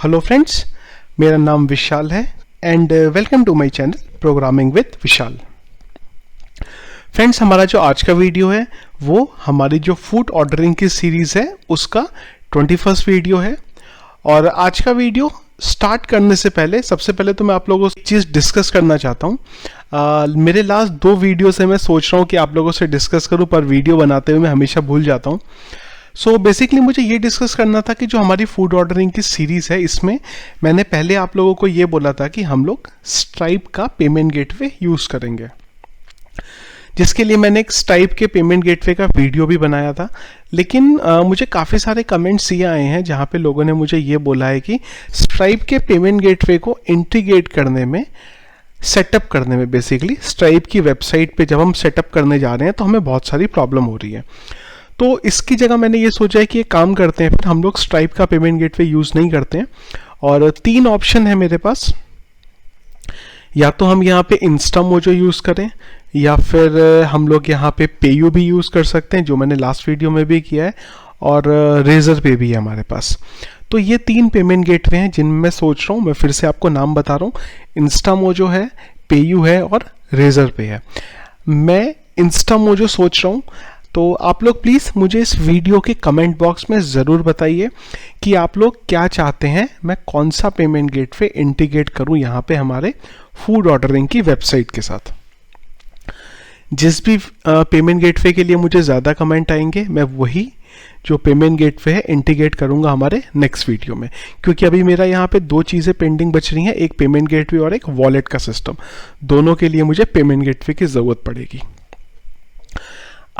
Hello friends, मेरा नाम विशाल है and welcome to my channel programming with Vishal. Friends, हमारा जो आज का वीडियो है वो हमारी जो फूड ऑर्डरिंग की सीरीज़ है उसका 21st वीडियो है। और आज का वीडियो स्टार्ट करने से पहले सबसे पहले तो मैं आप लोगों से चीज़ डिस्कस करना चाहता हूँ। मेरे लास्ट 2 वीडियो से मैं सोच रहा हूँ कि आप लोगों से डिस्कस करूँ, पर वीडियो बनाते हुए मैं हमेशा भूल जाता हूँ। सो बेसिकली मुझे ये डिस्कस करना था कि जो हमारी फूड ऑर्डरिंग की सीरीज़ है इसमें मैंने पहले आप लोगों को ये बोला था कि हम लोग स्ट्राइप का पेमेंट गेटवे यूज़ करेंगे, जिसके लिए मैंने एक स्ट्राइप के पेमेंट गेटवे का वीडियो भी बनाया था। लेकिन मुझे काफ़ी सारे कमेंट्स ये आए हैं जहाँ पे लोगों ने मुझे ये बोला है कि स्ट्राइप के पेमेंट गेटवे को इंटीग्रेट करने में, सेटअप करने में, बेसिकली स्ट्राइप की वेबसाइट पे जब हम सेटअप करने जा रहे हैं तो हमें बहुत सारी प्रॉब्लम हो रही है। तो इसकी जगह मैंने ये सोचा है कि एक काम करते हैं, फिर हम लोग स्ट्राइप का पेमेंट गेटवे यूज़ नहीं करते हैं और 3 ऑप्शन है मेरे पास। या तो हम यहाँ पे इंस्टामोजो यूज़ करें, या फिर हम लोग यहाँ पे पेयू भी यूज़ कर सकते हैं, जो मैंने लास्ट वीडियो में भी किया है, और रेजर पे भी है हमारे पास। तो ये 3 पेमेंट गेटवे हैं जिनमें मैं सोच रहा हूँ, मैं फिर से आपको नाम बता रहा हूँ, इंस्टामोजो है, पेयू है और रेजर पे है। मैं इंस्टामोजो सोच रहा हूँ। तो आप लोग प्लीज़ मुझे इस वीडियो के कमेंट बॉक्स में ज़रूर बताइए कि आप लोग क्या चाहते हैं, मैं कौन सा पेमेंट गेटवे इंटीग्रेट करूं यहाँ पे हमारे फूड ऑर्डरिंग की वेबसाइट के साथ। जिस भी पेमेंट गेटवे के लिए मुझे ज़्यादा कमेंट आएंगे, मैं वही जो पेमेंट गेटवे है इंटीग्रेट करूंगा हमारे नेक्स्ट वीडियो में, क्योंकि अभी मेरा यहाँ पे 2 चीज़ें पेंडिंग बच रही हैं, एक पेमेंट गेटवे और एक वॉलेट का सिस्टम। दोनों के लिए मुझे पेमेंट गेटवे की ज़रूरत पड़ेगी।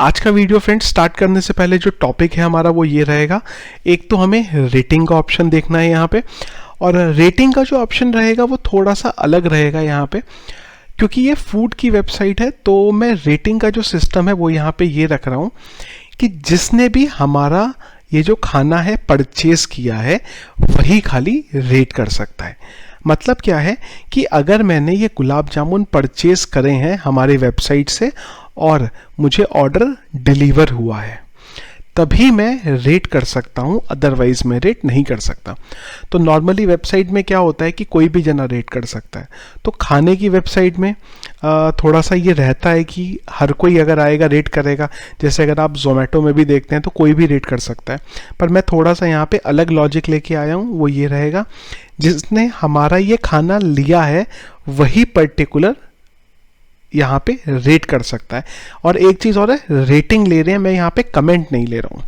आज का वीडियो फ्रेंड्स स्टार्ट करने से पहले जो टॉपिक है हमारा वो ये रहेगा, एक तो हमें रेटिंग का ऑप्शन देखना है यहाँ पे, और रेटिंग का जो ऑप्शन रहेगा वो थोड़ा सा अलग रहेगा यहाँ पे, क्योंकि ये फूड की वेबसाइट है। तो मैं रेटिंग का जो सिस्टम है वो यहाँ पे ये रख रहा हूँ कि जिसने भी हमारा ये जो खाना है परचेज किया है वही खाली रेट कर सकता है। मतलब क्या है कि अगर मैंने ये गुलाब जामुन परचेज करे हैं हमारी वेबसाइट से और मुझे ऑर्डर डिलीवर हुआ है, तभी मैं रेट कर सकता हूँ, अदरवाइज मैं रेट नहीं कर सकता। तो नॉर्मली वेबसाइट में क्या होता है कि कोई भी जना रेट कर सकता है। तो खाने की वेबसाइट में थोड़ा सा ये रहता है कि हर कोई अगर आएगा रेट करेगा। जैसे अगर आप जोमेटो में भी देखते हैं तो कोई भी रेट कर सकता है, पर मैं थोड़ा सा यहाँ पे अलग लॉजिक लेके आया हूँ। वो ये रहेगा, जिसने हमारा ये खाना लिया है वही पर्टिकुलर यहाँ पे रेट कर सकता है। और एक चीज़ और है, रेटिंग ले रहे हैं, मैं यहाँ पे कमेंट नहीं ले रहा हूँ,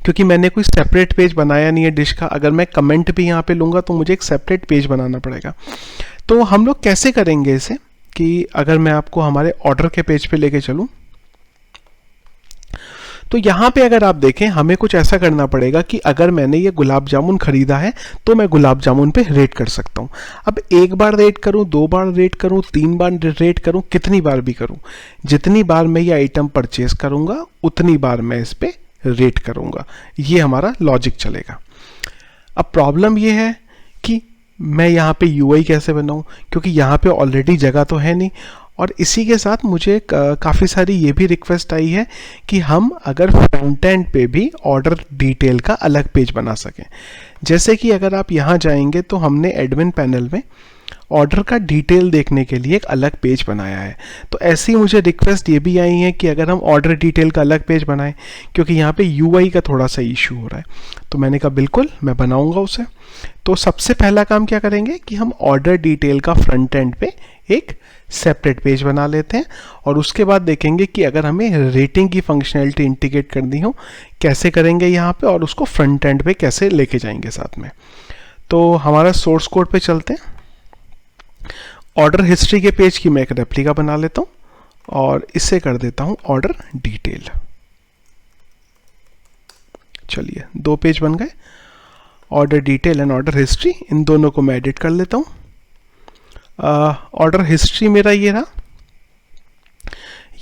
क्योंकि मैंने कोई सेपरेट पेज बनाया नहीं है डिश का। अगर मैं कमेंट भी यहाँ पे लूँगा तो मुझे एक सेपरेट पेज बनाना पड़ेगा। तो हम लोग कैसे करेंगे इसे, कि अगर मैं आपको हमारे ऑर्डर के पेज पे लेके चलूँ तो यहाँ पे अगर आप देखें हमें कुछ ऐसा करना पड़ेगा कि अगर मैंने ये गुलाब जामुन खरीदा है तो मैं गुलाब जामुन पे रेट कर सकता हूँ। अब 1 बार रेट करूँ, 2 बार रेट करूँ, 3 बार रेट करूँ, कितनी बार भी करूँ, जितनी बार मैं ये आइटम परचेज करूँगा उतनी बार मैं इस पे रेट करूँगा। ये हमारा लॉजिक चलेगा। अब प्रॉब्लम ये है कि मैं यहाँ पे यूआई कैसे बनाऊँ, क्योंकि यहाँ पे ऑलरेडी जगह तो है नहीं। और इसी के साथ मुझे काफ़ी सारी ये भी रिक्वेस्ट आई है कि हम अगर फ्रंट एंड पे भी ऑर्डर डिटेल का अलग पेज बना सकें। जैसे कि अगर आप यहाँ जाएंगे तो हमने एडमिन पैनल में ऑर्डर का डिटेल देखने के लिए एक अलग पेज बनाया है। तो ऐसी ही मुझे रिक्वेस्ट ये भी आई है कि अगर हम ऑर्डर डिटेल का अलग पेज बनाएं, क्योंकि यहाँ पे यूआई का थोड़ा सा इशू हो रहा है। तो मैंने कहा बिल्कुल मैं बनाऊंगा उसे। तो सबसे पहला काम क्या करेंगे कि हम ऑर्डर डिटेल का फ्रंट एंड पे एक सेपरेट पेज बना लेते हैं, और उसके बाद देखेंगे कि अगर हमें रेटिंग की फंक्शनैलिटी इंटीग्रेट करनी हो कैसे करेंगे यहाँ पे, और उसको फ्रंट एंड पे कैसे लेके जाएंगे साथ में। तो हमारा सोर्स कोड पे चलते हैं। ऑर्डर हिस्ट्री के पेज की मैं एक रेप्लिका बना लेता हूँ और इसे कर देता हूँ ऑर्डर डिटेल। चलिए 2 पेज बन गए, order detail and order history. इन दोनों को मैं एडिट कर लेता हूँ। ऑर्डर हिस्ट्री मेरा ये रहा।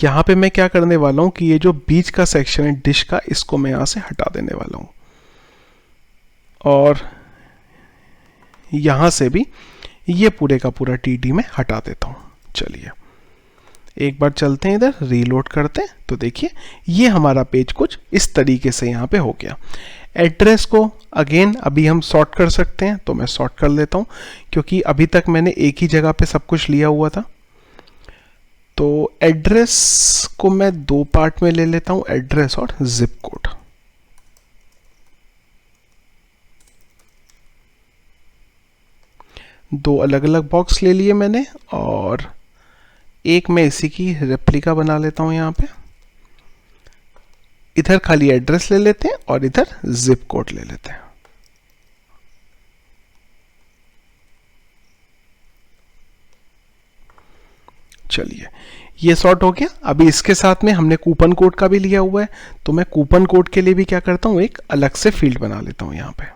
यहाँ पे मैं क्या करने वाला हूँ कि ये जो बीच का सेक्शन है डिश का, इसको मैं यहाँ से हटा देने वाला हूँ, और यहाँ से भी ये पूरे का पूरा टीडी में हटा देता हूँ। चलिए एक बार चलते हैं इधर, रीलोड करते हैं, तो देखिए ये हमारा पेज कुछ इस तरीके से यहाँ पे हो गया। एड्रेस को अगेन अभी हम सॉर्ट कर सकते हैं, तो मैं सॉर्ट कर लेता हूँ क्योंकि अभी तक मैंने एक ही जगह पे सब कुछ लिया हुआ था। तो एड्रेस को मैं दो पार्ट में ले लेता हूँ, एड्रेस और जिप कोड। दो अलग अलग बॉक्स ले लिए मैंने और एक मैं इसी की रेप्लिका बना लेता हूँ। यहाँ पे इधर खाली एड्रेस ले लेते हैं और इधर जिप कोड ले लेते हैं। चलिए ये सॉर्ट हो गया। अभी इसके साथ में हमने कूपन कोड का भी लिया हुआ है, तो मैं कूपन कोड के लिए भी क्या करता हूँ, एक अलग से फील्ड बना लेता हूँ। यहाँ पे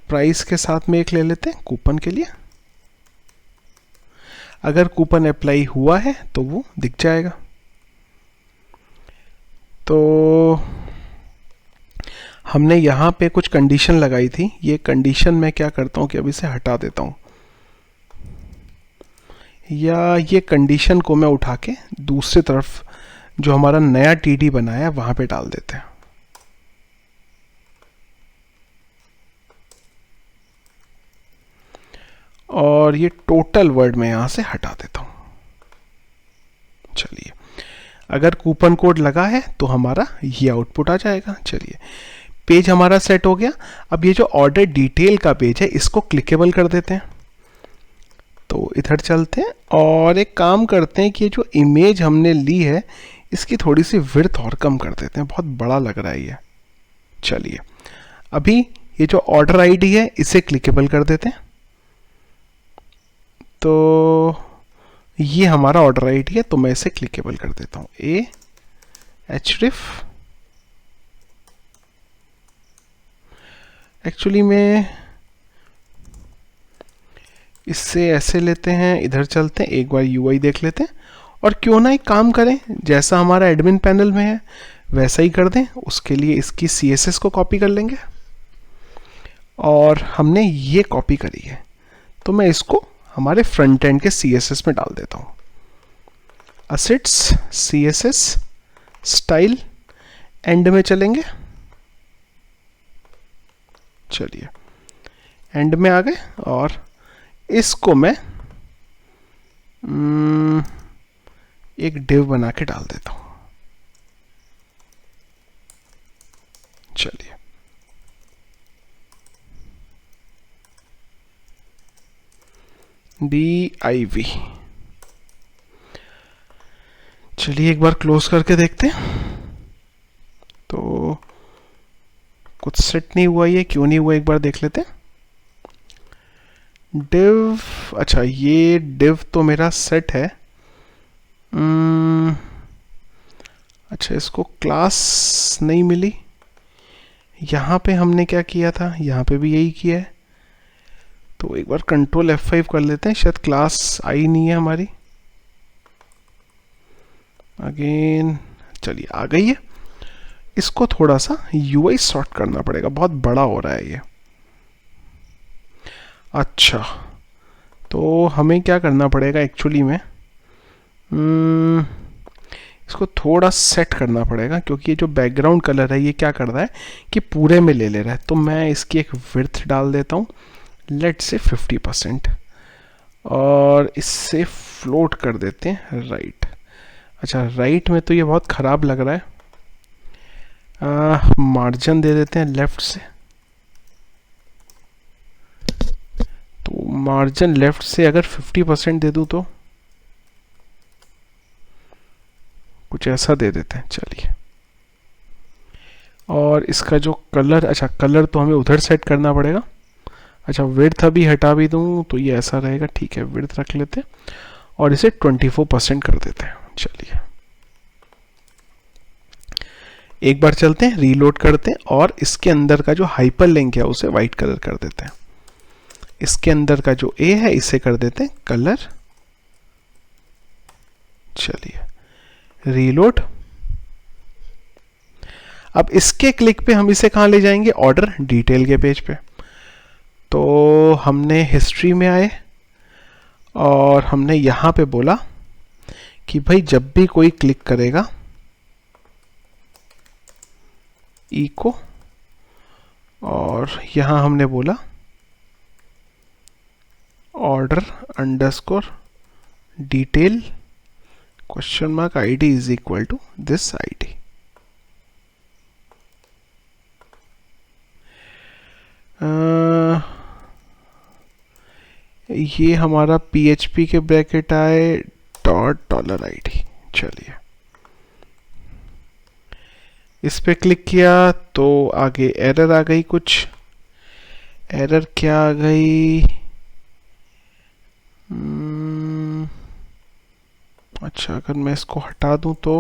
प्राइस के साथ में एक ले लेते हैं कूपन के लिए। अगर कूपन अप्लाई हुआ है तो वो दिख जाएगा। तो हमने यहाँ पे कुछ कंडीशन लगाई थी, ये कंडीशन मैं क्या करता हूँ कि अभी से हटा देता हूँ, या ये कंडीशन को मैं उठा के दूसरी तरफ जो हमारा नया टीडी बनाया है वहाँ पे डाल देते हैं। और ये टोटल वर्ड में यहाँ से हटा देता हूँ। चलिए अगर कूपन कोड लगा है तो हमारा ये आउटपुट आ जाएगा। चलिए पेज हमारा सेट हो गया। अब ये जो ऑर्डर डिटेल का पेज है इसको क्लिकेबल कर देते हैं। तो इधर चलते हैं और एक काम करते हैं कि ये जो इमेज हमने ली है इसकी थोड़ी सी विड्थ और कम कर देते हैं, बहुत बड़ा लग रहा है ये। चलिए अभी ये जो ऑर्डर आईडी है इसे क्लिकेबल कर देते हैं। तो ये हमारा ऑर्डर आईडी है, तो मैं इसे क्लिकेबल कर देता हूँ, ए href। एक्चुअली में इससे ऐसे लेते हैं, इधर चलते हैं, एक बार यूआई देख लेते हैं। और क्यों ना एक काम करें, जैसा हमारा एडमिन पैनल में है वैसा ही कर दें। उसके लिए इसकी CSS को कॉपी कर लेंगे और हमने ये कॉपी करी है, तो मैं इसको हमारे फ्रंट एंड के CSS में डाल देता हूँ। असेट्स CSS स्टाइल एंड में चलेंगे। चलिए एंड में आ गए और इसको मैं एक डिव बना के डाल देता हूँ। चलिए div। चलिए एक बार क्लोज करके देखते हैं। तो कुछ सेट नहीं हुआ, ये क्यों नहीं हुआ एक बार देख लेते हैं। div, अच्छा ये div तो मेरा सेट है। अच्छा इसको क्लास नहीं मिली। यहाँ पे हमने क्या किया था, यहाँ पे भी यही किया है। तो एक बार कंट्रोल F5 कर लेते हैं, शायद क्लास आई नहीं है हमारी। अगेन चलिए आ गई है। इसको थोड़ा सा UI सॉर्ट करना पड़ेगा, बहुत बड़ा हो रहा है ये। अच्छा तो हमें क्या करना पड़ेगा एक्चुअली में, इसको थोड़ा सेट करना पड़ेगा क्योंकि ये जो बैकग्राउंड कलर है ये क्या कर रहा है कि पूरे में ले रहा है। तो मैं इसकी एक विड्थ डाल देता हूँ, लेट्स से 50%, और इससे फ्लोट कर देते हैं राइट। अच्छा राइट में तो ये बहुत ख़राब लग रहा है, मार्जिन दे देते हैं लेफ्ट से। तो मार्जिन लेफ्ट से अगर 50% दे दूँ तो कुछ ऐसा दे देते हैं। चलिए और इसका जो कलर, अच्छा कलर तो हमें उधर सेट करना पड़ेगा। अच्छा विड्थ अभी हटा भी दूँ तो ये ऐसा रहेगा, ठीक है विड्थ रख लेते हैं और इसे 24% कर देते हैं। चलिए एक बार चलते हैं, रीलोड करते हैं और इसके अंदर का जो हाइपर लिंक है उसे वाइट कलर कर देते हैं। इसके अंदर का जो ए है इसे कर देते हैं कलर। चलिए रीलोड। अब इसके क्लिक पे हम इसे कहाँ ले जाएंगे, ऑर्डर डिटेल के पेज पे। तो हमने हिस्ट्री में आए और हमने यहाँ पे बोला कि भाई जब भी कोई क्लिक करेगा इको, और यहाँ हमने बोला order underscore detail question mark ID is equal to this ID. ये हमारा PHP के ब्रैकेट आए डॉट डॉलर आईडी। चलिए इस पे क्लिक किया तो आगे एरर आ गई। कुछ एरर क्या आ गई? अच्छा, अगर मैं इसको हटा दूं तो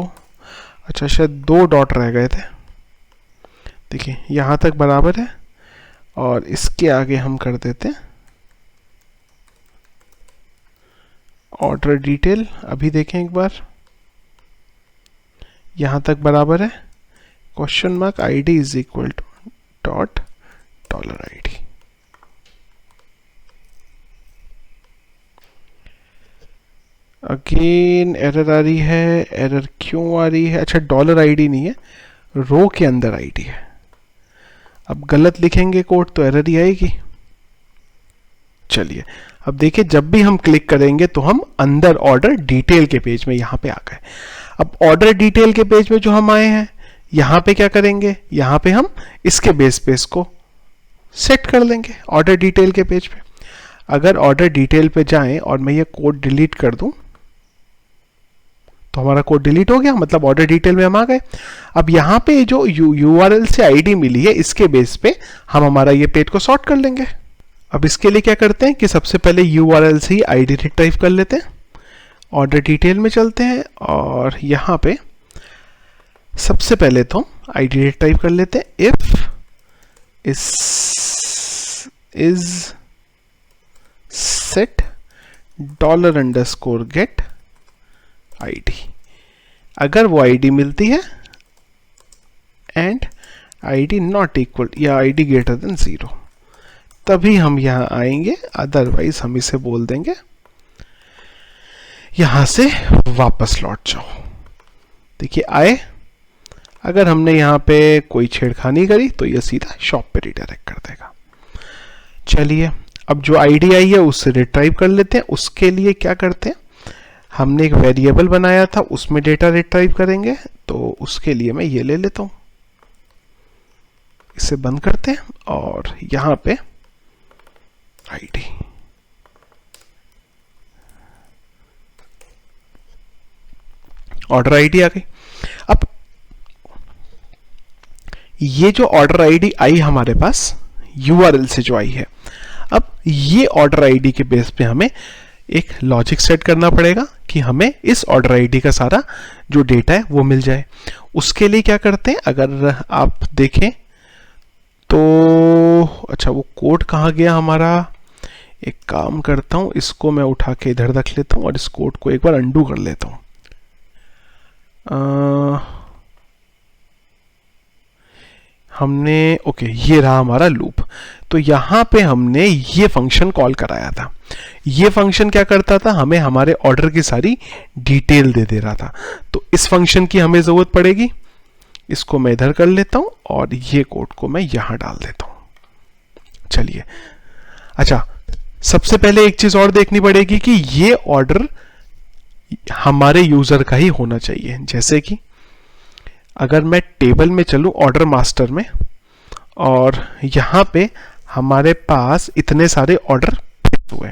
अच्छा, शायद 2 डॉट रह गए थे। देखिए यहाँ तक बराबर है, और इसके आगे हम कर देते हैं ऑर्डर डिटेल। अभी देखें एक बार, यहाँ तक बराबर है। Question mark ID is equal to dot dollar ID. Again error आ रही है। एरर क्यों आ रही है? अच्छा, डॉलर आईडी नहीं है, रो के अंदर आईडी है। अब गलत लिखेंगे कोड तो एरर ही आएगी। चलिए अब देखिए, जब भी हम क्लिक करेंगे तो हम अंदर ऑर्डर डिटेल के पेज में यहाँ पे आ गए। अब ऑर्डर डिटेल के पेज में जो हम आए हैं, यहाँ पे क्या करेंगे? यहाँ पे हम इसके बेस पे इसको सेट कर देंगे ऑर्डर डिटेल के पेज पे। अगर ऑर्डर डिटेल पे जाएं और मैं ये कोड डिलीट कर दूं तो हमारा कोड डिलीट हो गया, मतलब ऑर्डर डिटेल में हम आ गए। अब यहाँ पे जो URL से आईडी मिली है, इसके बेस पे हम हमारा ये पेज को सॉर्ट कर लेंगे। अब इसके लिए क्या करते हैं कि सबसे पहले URL से ही आईडी रिट्राइव कर लेते हैं। ऑर्डर डिटेल में चलते हैं और यहाँ पे सबसे पहले तो आईडी रिट्राइव कर लेते हैं। If is set dollar underscore get ID. अगर वो आईडी मिलती है एंड आईडी नॉट इक्वल या आईडी ग्रेटर देन 0, तभी हम यहां आएंगे। अदरवाइज हम इसे बोल देंगे यहां से वापस लौट जाओ। देखिए आए, अगर हमने यहां पे कोई छेड़खानी करी तो ये सीधा शॉप पे रिडायरेक्ट कर देगा। चलिए अब जो आईडी आई है उससे रिट्राइव कर लेते हैं। उसके लिए क्या करते हैं, हमने एक वेरिएबल बनाया था, उसमें डेटा रिट्राइव करेंगे। तो उसके लिए मैं ये ले लेता हूं, इसे बंद करते हैं और यहां पे आईडी। ऑर्डर आईडी आ गई। अब ये जो ऑर्डर आईडी आई हमारे पास URL से जो आई है, अब ये ऑर्डर आईडी के बेस पे हमें एक लॉजिक सेट करना पड़ेगा कि हमें इस ऑर्डर आईडी का सारा जो डेटा है वो मिल जाए। उसके लिए क्या करते हैं, अगर आप देखें तो अच्छा वो कोड कहाँ गया हमारा? एक काम करता हूं, इसको मैं उठा के इधर रख लेता हूं और इस कोड को एक बार अंडू कर लेता हूं। हमने ओके, ये रहा हमारा लूप। तो यहां पे हमने ये फंक्शन कॉल कराया था। ये फंक्शन क्या करता था, हमें हमारे ऑर्डर की सारी डिटेल दे दे रहा था। तो इस फंक्शन की हमें जरूरत पड़ेगी। इसको मैं इधर कर लेता हूं और ये कोड को मैं यहां डाल देता हूं। चलिए अच्छा, सबसे पहले एक चीज और देखनी पड़ेगी कि ये ऑर्डर हमारे यूजर का ही होना चाहिए। जैसे कि अगर मैं टेबल में चलूं ऑर्डर मास्टर में, और यहां पे हमारे पास इतने सारे ऑर्डर हुए,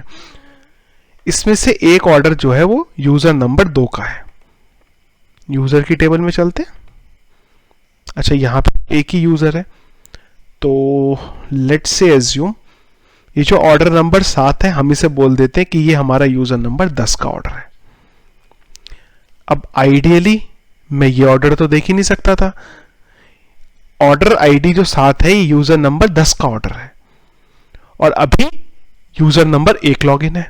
इसमें से एक ऑर्डर जो है वो यूजर नंबर 2 का है। यूजर की टेबल में चलते हैं। अच्छा, यहां पे एक ही यूजर है, तो लेट्स से एज्यूम ये जो ऑर्डर नंबर 7 है, हम इसे बोल देते हैं कि ये हमारा यूजर नंबर 10 का ऑर्डर है। अब आइडियली मैं ये ऑर्डर तो देख ही नहीं सकता था। ऑर्डर आईडी जो 7 है, ये यूजर नंबर 10 का ऑर्डर है, और अभी यूजर नंबर 1 लॉगिन है।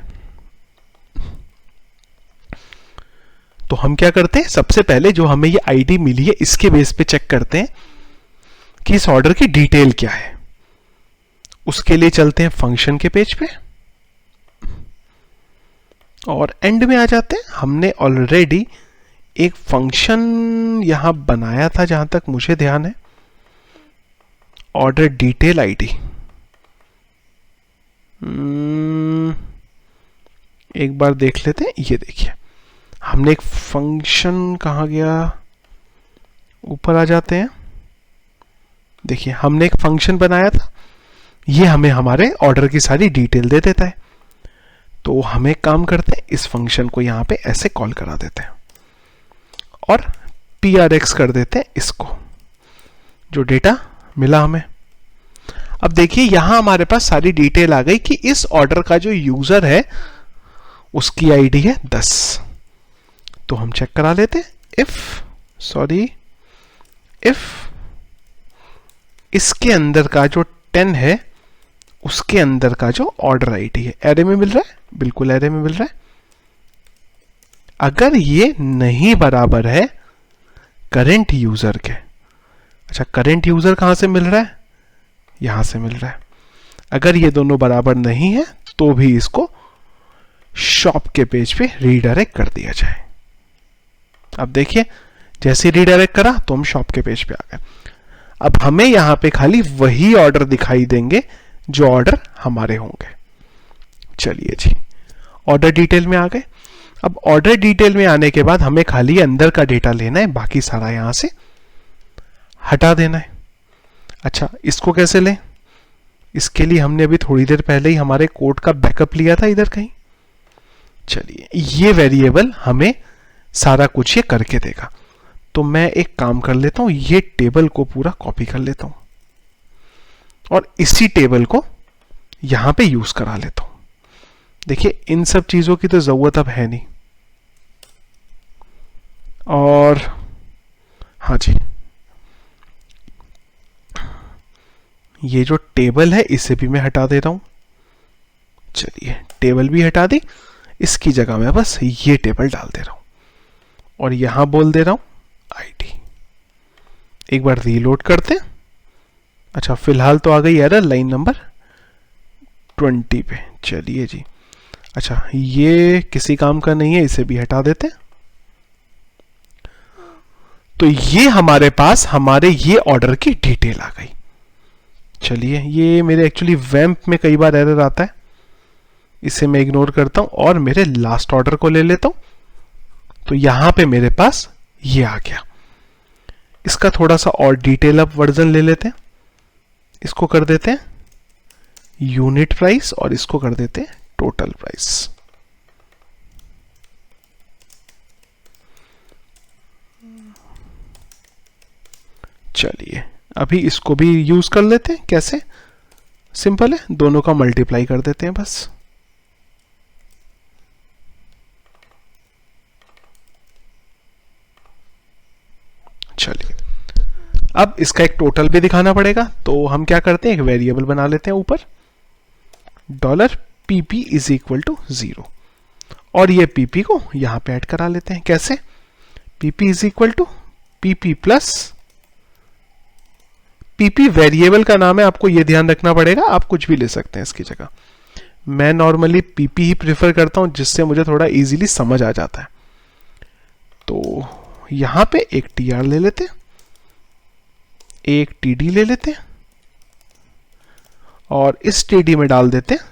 तो हम क्या करते हैं, सबसे पहले जो हमें ये आईडी मिली है इसके बेस पे चेक करते हैं कि इस ऑर्डर की डिटेल क्या है। उसके लिए चलते हैं फंक्शन के पेज पे और एंड में आ जाते हैं। हमने ऑलरेडी एक फंक्शन यहां बनाया था, जहां तक मुझे ध्यान है। ऑर्डर डिटेल आईडी, एक बार देख लेते हैं। ये देखिए, हमने एक फंक्शन, कहाँ गया, ऊपर आ जाते हैं। देखिए, हमने एक फंक्शन बनाया था, ये हमें हमारे ऑर्डर की सारी डिटेल दे देता है। तो हम एक काम करते हैं, इस फंक्शन को यहां पे ऐसे कॉल करा देते हैं और PRX कर देते हैं इसको, जो डेटा मिला हमें। अब देखिए, यहां हमारे पास सारी डिटेल आ गई कि इस ऑर्डर का जो यूजर है उसकी आईडी है 10। तो हम चेक करा लेते हैं, इफ इसके अंदर का जो 10 है उसके अंदर का जो ऑर्डर आईडी है, एरे में मिल रहा है, बिल्कुल एरे में मिल रहा है। अगर ये नहीं बराबर है करेंट यूजर के, अच्छा करेंट यूजर कहां से मिल रहा है, यहां से मिल रहा है। अगर ये दोनों बराबर नहीं है तो भी इसको शॉप के पेज पे रीडायरेक्ट कर दिया जाए। अब देखिए, जैसे रीडायरेक्ट करा तो हम शॉप के पेज पे आ गए। अब हमें यहां पे खाली वही ऑर्डर दिखाई देंगे जो ऑर्डर हमारे होंगे। चलिए जी, ऑर्डर डिटेल में आ गए। अब ऑर्डर डिटेल में आने के बाद हमें खाली अंदर का डेटा लेना है, बाकी सारा यहां से हटा देना है। अच्छा, इसको कैसे लें? इसके लिए हमने अभी थोड़ी देर पहले ही हमारे कोड का बैकअप लिया था इधर कहीं। चलिए, ये वेरिएबल हमें सारा कुछ ये करके देगा। तो मैं एक काम कर लेता हूं, ये टेबल को पूरा कॉपी कर लेता हूं और इसी टेबल को यहां पे यूज करा लेता हूं। देखिए, इन सब चीजों की तो जरूरत अब है नहीं। और हाँ जी, ये जो टेबल है इसे भी मैं हटा दे रहा हूं। चलिए, टेबल भी हटा दी, इसकी जगह मैं बस ये टेबल डाल दे रहा हूं और यहां बोल दे रहा हूं आईडी। एक बार रीलोड करते हैं। अच्छा, फिलहाल तो आ गई एरर लाइन नंबर 20 पे। चलिए जी, अच्छा ये किसी काम का नहीं है, इसे भी हटा देते हैं। तो ये हमारे पास हमारे ये ऑर्डर की डिटेल आ गई। चलिए, ये मेरे एक्चुअली वैम्प में कई बार एरर आता है, इसे मैं इग्नोर करता हूं और मेरे लास्ट ऑर्डर को ले लेता हूं। तो यहां पे मेरे पास ये आ गया। इसका थोड़ा सा और डिटेल अप वर्जन ले लेते हैं। इसको कर देते हैं यूनिट प्राइस और इसको कर देते हैं टोटल प्राइस। चलिए, अभी इसको भी यूज कर लेते हैं। कैसे? सिंपल है, दोनों का मल्टीप्लाई कर देते हैं बस। चलिए, अब इसका एक टोटल भी दिखाना पड़ेगा, तो हम क्या करते हैं, एक वेरिएबल बना लेते हैं ऊपर, $pp इज इक्वल टू 0 और ये PP को यहां पे ऐड करा लेते हैं। कैसे? PP is equal to PP plus PP variable का नाम है, आपको ये ध्यान रखना पड़ेगा, आप कुछ भी ले सकते हैं इसकी जगह। मैं नॉर्मली PP ही प्रेफर करता हूं, जिससे मुझे थोड़ा इजीली समझ आ जाता है। तो यहां पे एक TR ले लेते हैं, एक TD ले लेते हैं और इस TD में डाल देते हैं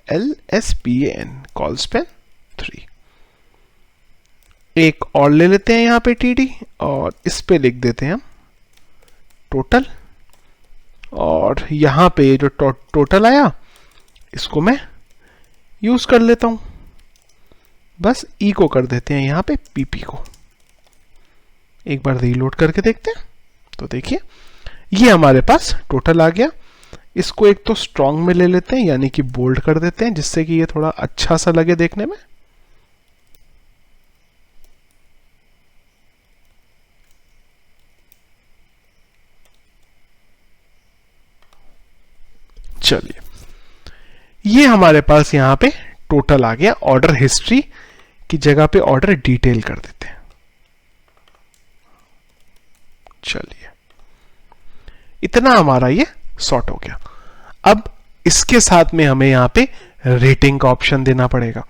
COLSPAN, कॉलस्पैन 3। एक और ले लेते हैं यहां पे TD और इस पे लिख देते हैं हम टोटल। और यहां पे जो टोटल आया इसको मैं यूज कर लेता हूं, बस E को कर देते हैं यहां पे PP को। एक बार रीलोड करके देखते हैं, तो देखिए ये हमारे पास टोटल आ गया। इसको एक तो स्ट्रॉन्ग में ले लेते हैं, यानी कि बोल्ड कर देते हैं, जिससे कि ये थोड़ा अच्छा सा लगे देखने में। चलिए, ये हमारे पास यहां पे टोटल आ गया। ऑर्डर हिस्ट्री की जगह पे ऑर्डर डिटेल कर देते हैं। चलिए, इतना हमारा ये सॉर्ट हो गया। अब इसके साथ में हमें यहां पे रेटिंग का ऑप्शन देना पड़ेगा।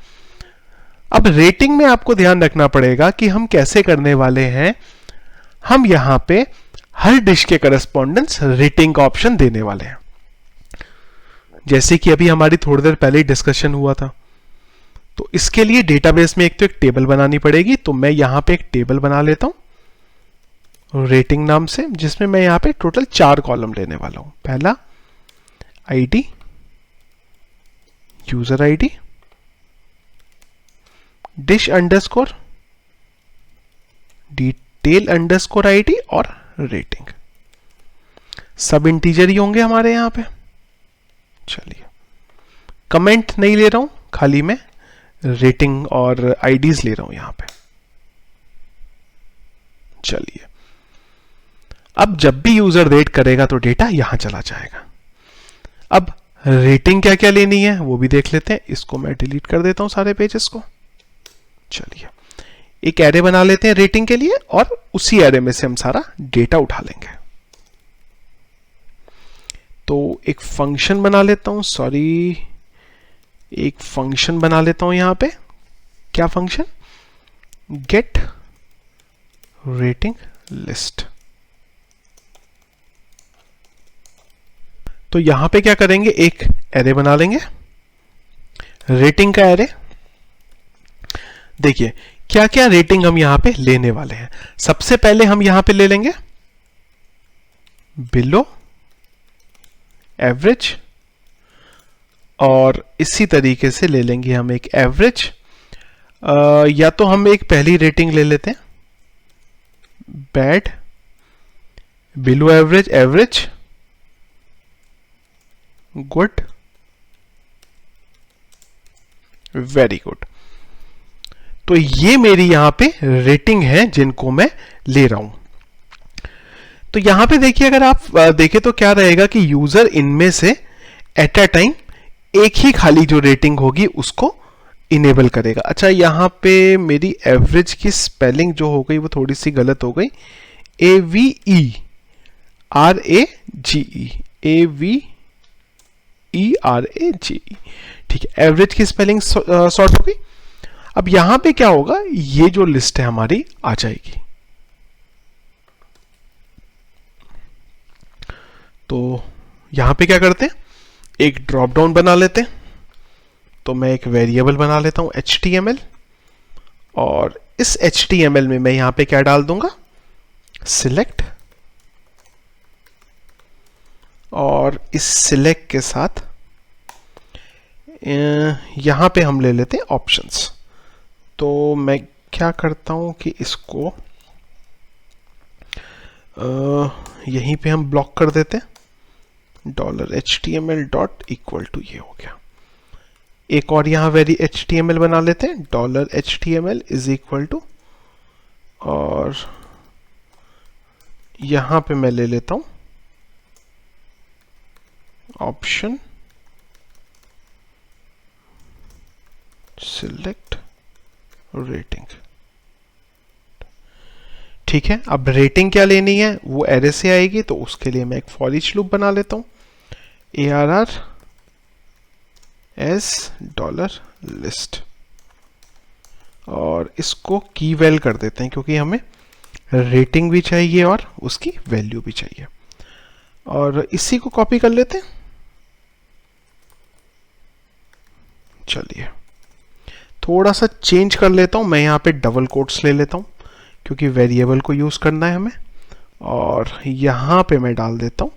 अब रेटिंग में आपको ध्यान रखना पड़ेगा कि हम कैसे करने वाले हैं। हम यहां पे हर डिश के करस्पॉन्डेंस रेटिंग का ऑप्शन देने वाले हैं। जैसे कि अभी हमारी थोड़ी देर पहले ही डिस्कशन हुआ था, तो इसके लिए डेटाबेस में एक तो एक टेबल बनानी पड़ेगी। तो मैं यहां पे एक टेबल बना लेता हूं रेटिंग नाम से, जिसमें मैं यहां पे टोटल 4 कॉलम लेने वाला हूं। पहला ID, user ID, dish underscore, detail underscore ID और रेटिंग। सब इंटीजर ही होंगे हमारे यहां पे। चलिए, कमेंट नहीं ले रहा हूं, खाली मैं रेटिंग और आईडीज ले रहा हूं यहां पे। चलिए, अब जब भी यूजर रेट करेगा तो डेटा यहां चला जाएगा। अब रेटिंग क्या क्या लेनी है वो भी देख लेते हैं। इसको मैं डिलीट कर देता हूं सारे पेजेस को। चलिए, एक एरे बना लेते हैं रेटिंग के लिए और उसी एरे में से हम सारा डेटा उठा लेंगे। तो एक फंक्शन बना लेता हूं, एक फंक्शन बना लेता हूं यहां पे। क्या फंक्शन? Gate rating list. तो यहां पे क्या करेंगे, एक एरे बना लेंगे रेटिंग का एरे। देखिए क्या क्या रेटिंग हम यहां पे लेने वाले हैं। सबसे पहले हम यहां पे ले लेंगे बिलो एवरेज, और इसी तरीके से ले लेंगे हम एक एवरेज। या तो हम एक पहली रेटिंग ले लेते हैं bad, below average, average, good, very good. तो ये मेरी यहां पे रेटिंग है जिनको मैं ले रहा हूं। तो यहां पे देखिए, अगर आप देखें तो क्या रहेगा कि यूजर इनमें से एट अ टाइम एक ही खाली जो रेटिंग होगी उसको इनेबल करेगा। अच्छा, यहां पे मेरी एवरेज की स्पेलिंग जो हो गई वो थोड़ी सी गलत हो गई। AVERAGE, AVERAGE, ठीक है, एवरेज की स्पेलिंग सॉर्ट हो गई। अब यहां पे क्या होगा, ये जो लिस्ट है हमारी आ जाएगी। तो यहां पे क्या करते हैं, एक ड्रॉप डाउन बना लेते हैं। तो मैं एक वेरिएबल बना लेता हूं HTML, और इस HTML में मैं यहां पे क्या डाल दूंगा, सिलेक्ट, और इस सिलेक्ट के साथ यहां पे हम ले लेते हैं ऑप्शंस। तो मैं क्या करता हूं कि इसको यहीं पे हम ब्लॉक कर देते हैं। $HTML डॉट इक्वल टू ये हो गया। एक और यहां वेरी HTML बना लेते हैं, $HTML इज इक्वल टू, और यहां पे मैं ले लेता हूं ऑप्शन सिलेक्ट रेटिंग। ठीक है, अब रेटिंग क्या लेनी है वो एरे से आएगी, तो उसके लिए मैं एक फॉर ईच लूप बना लेता हूं, ARR एस $list, और इसको की वैल कर देते हैं क्योंकि हमें रेटिंग भी चाहिए और उसकी वैल्यू भी चाहिए। और इसी को कॉपी कर लेते हैं। चलिए, थोड़ा सा चेंज कर लेता हूं, मैं यहां पे डबल कोट्स ले लेता हूं क्योंकि वेरिएबल को यूज करना है हमें। और यहां पे मैं डाल देता हूं